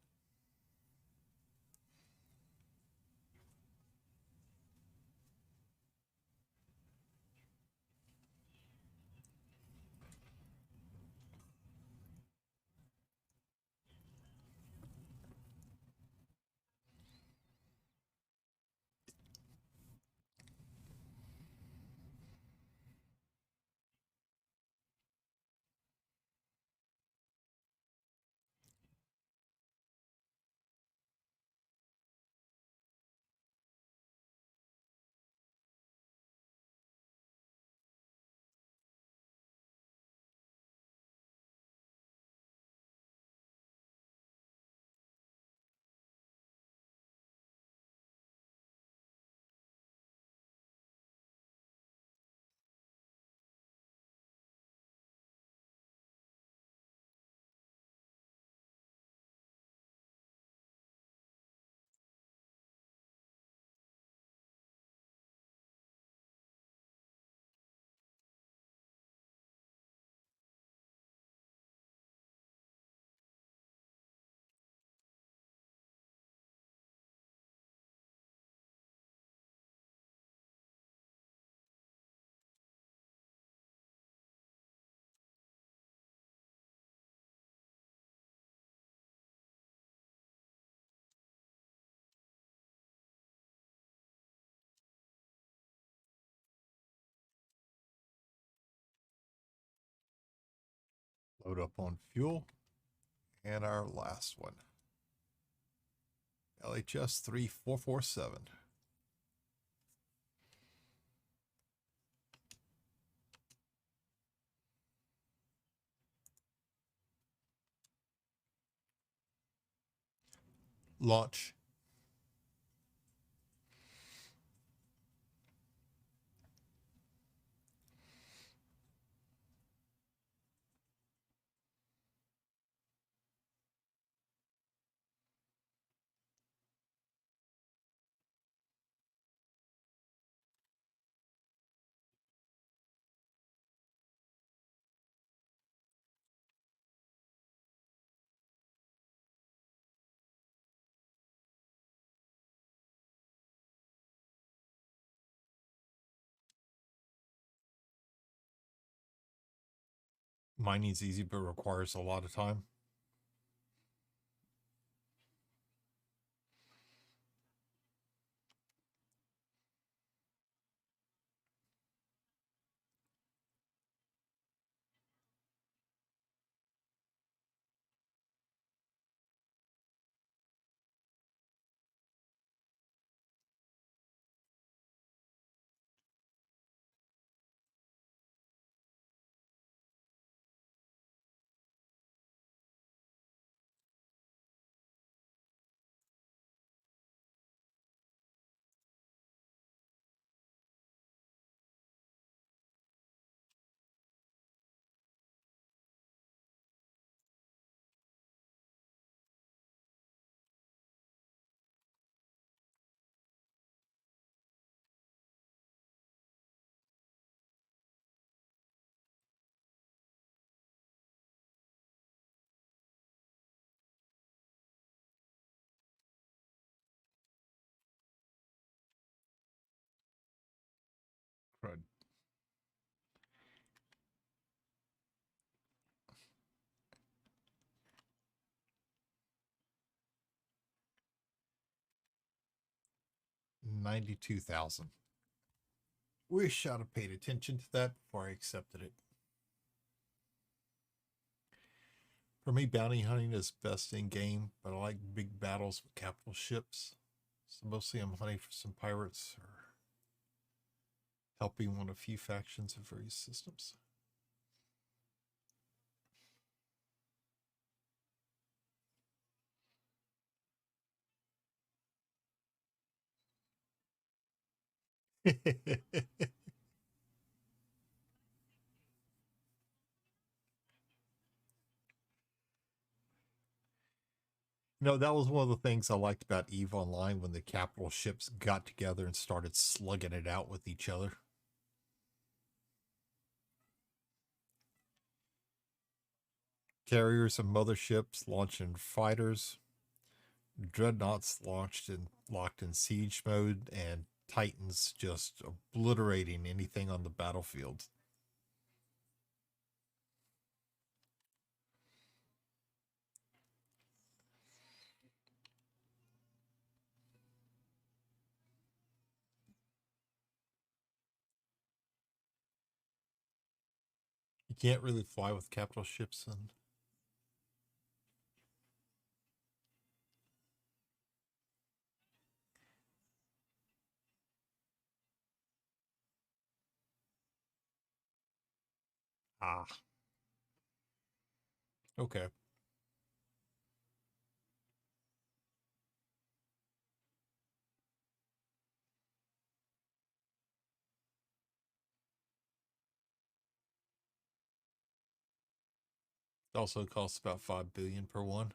Load up on fuel. And our last one. LHS 3447. Launch. Mining's easy, but requires a lot of time. Crud. $92,000. Wish I'd have paid attention to that before I accepted it. For me, bounty hunting is best in game, but I like big battles with capital ships. So mostly I'm hunting for some pirates or helping one of a few factions of various systems. That was one of the things I liked about EVE Online when the capital ships got together and started slugging it out with each other. carriers and motherships launching fighters, dreadnoughts locked in siege mode, and titans just obliterating anything on the battlefield. You can't really fly with capital ships and ah, okay. It also costs about 5 billion per one.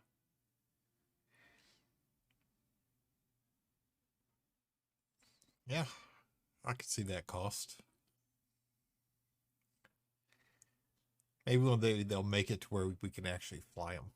Yeah, I could see that cost. Maybe one day they'll make it to where we can actually fly them.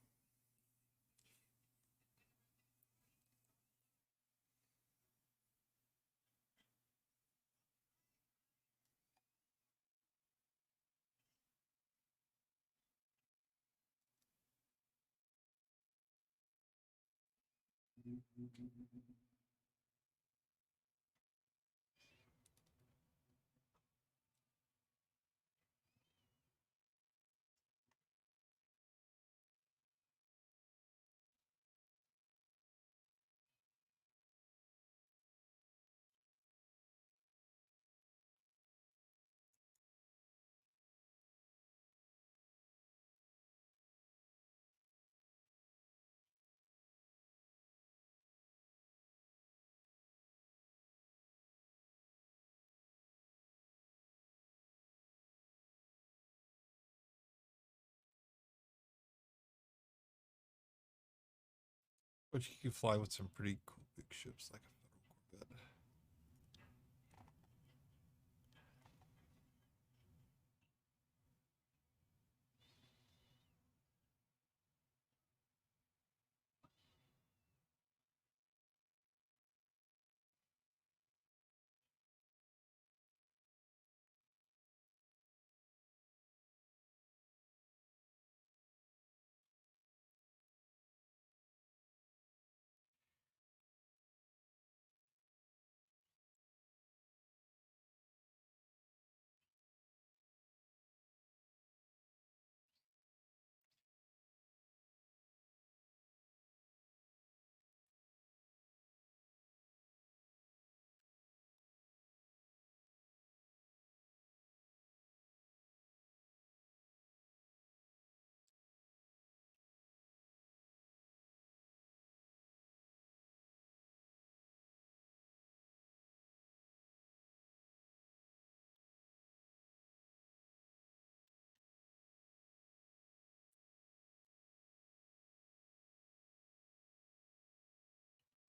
But you can fly with some pretty cool big ships like a Federal Corvette.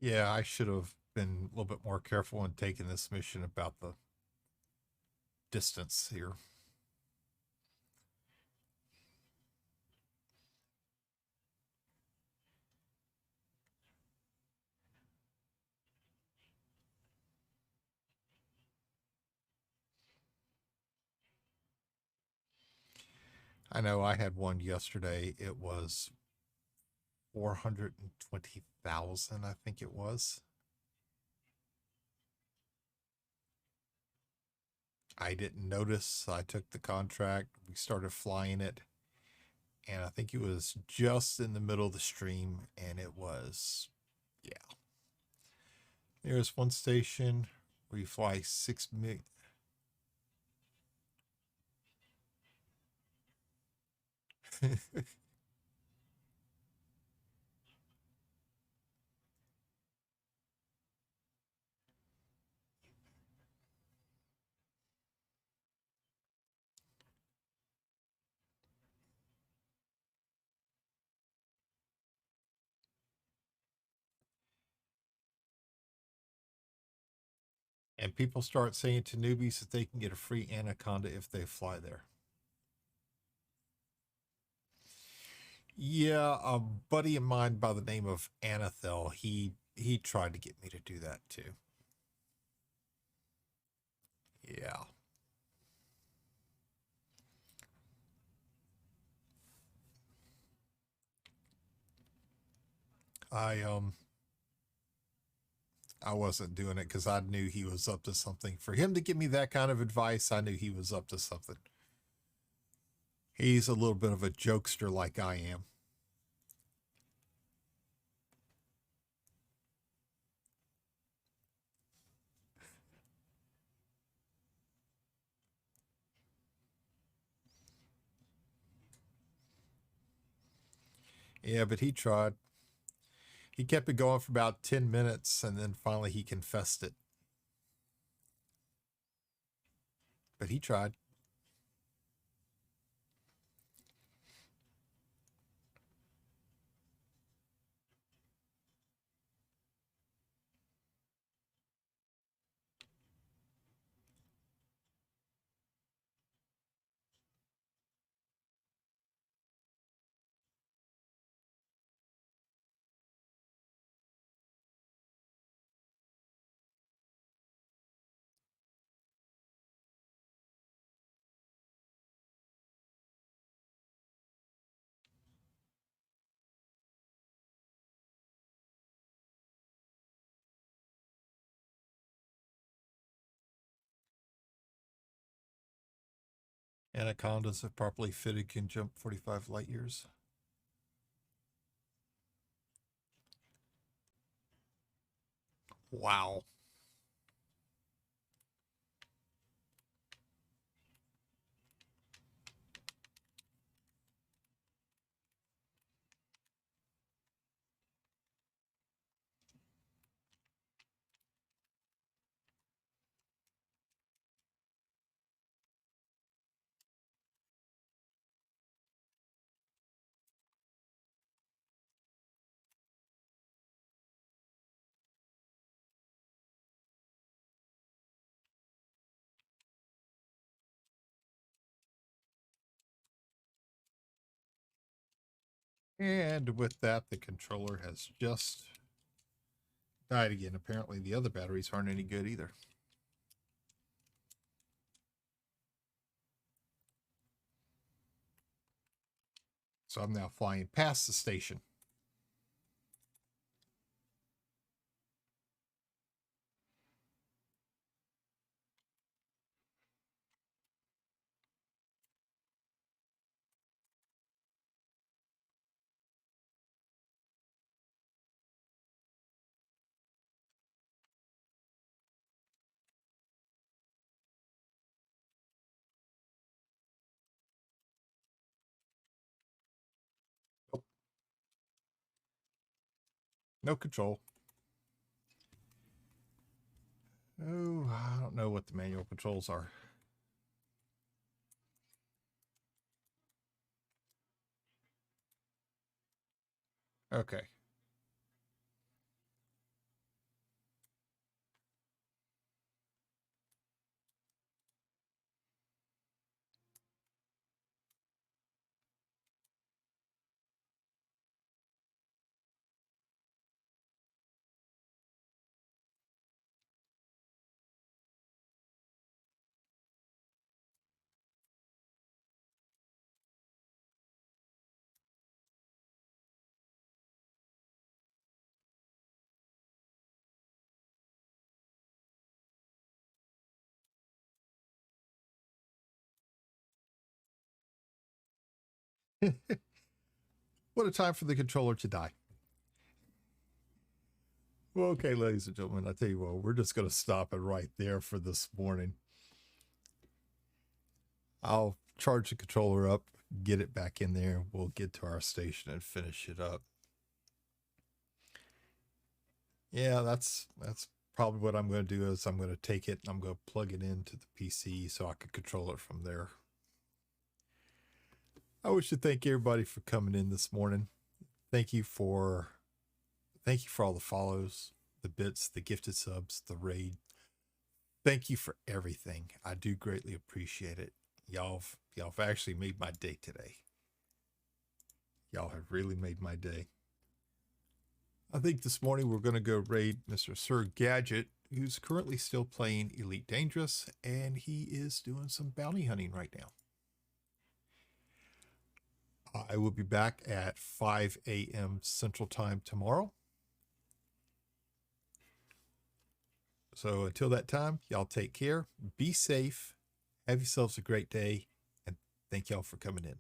Yeah, I should have been a little bit more careful in taking this mission about the distance here. I know I had one yesterday. It was 420,000, I think it was. I didn't notice. I took the contract. We started flying it. And I think it was just in the middle of the stream. And it was, yeah. There's one station where you fly 6 million. And people start saying to newbies that they can get a free Anaconda if they fly there. Yeah, a buddy of mine by the name of Anathel, he tried to get me to do that too. Yeah. I I wasn't doing it because I knew he was up to something. For him to give me that kind of advice, I knew he was up to something. He's a little bit of a jokester like I am. Yeah, but he tried. He kept it going for about 10 minutes and then finally he confessed it. But he tried. Anacondas, if properly fitted, can jump 45 light years. Wow. And with that, the controller has just died again. Apparently, the other batteries aren't any good either. So I'm now flying past the station. Oh, no control. Oh, I don't know what the manual controls are. Okay. What a time for the controller to die. Well, okay, ladies and gentlemen, I tell you what, we're just going to stop it right there for this morning. I'll charge the controller up, get it back in there. We'll get to our station and finish it up. Yeah, that's probably what I'm going to do is I'm going to take it and I'm going to plug it into the PC so I can control it from there. I wish to thank everybody for coming in this morning. Thank you for all the follows, the bits, the gifted subs, the raid. Thank you for everything. I do greatly appreciate it. Y'all have actually made my day today. Y'all have really made my day. I think this morning we're going to go raid Mr. Sir Gadget, who's currently still playing Elite Dangerous, and he is doing some bounty hunting right now. I will be back at 5 a.m. Central Time tomorrow. So until that time, y'all take care, be safe, have yourselves a great day, and thank y'all for coming in.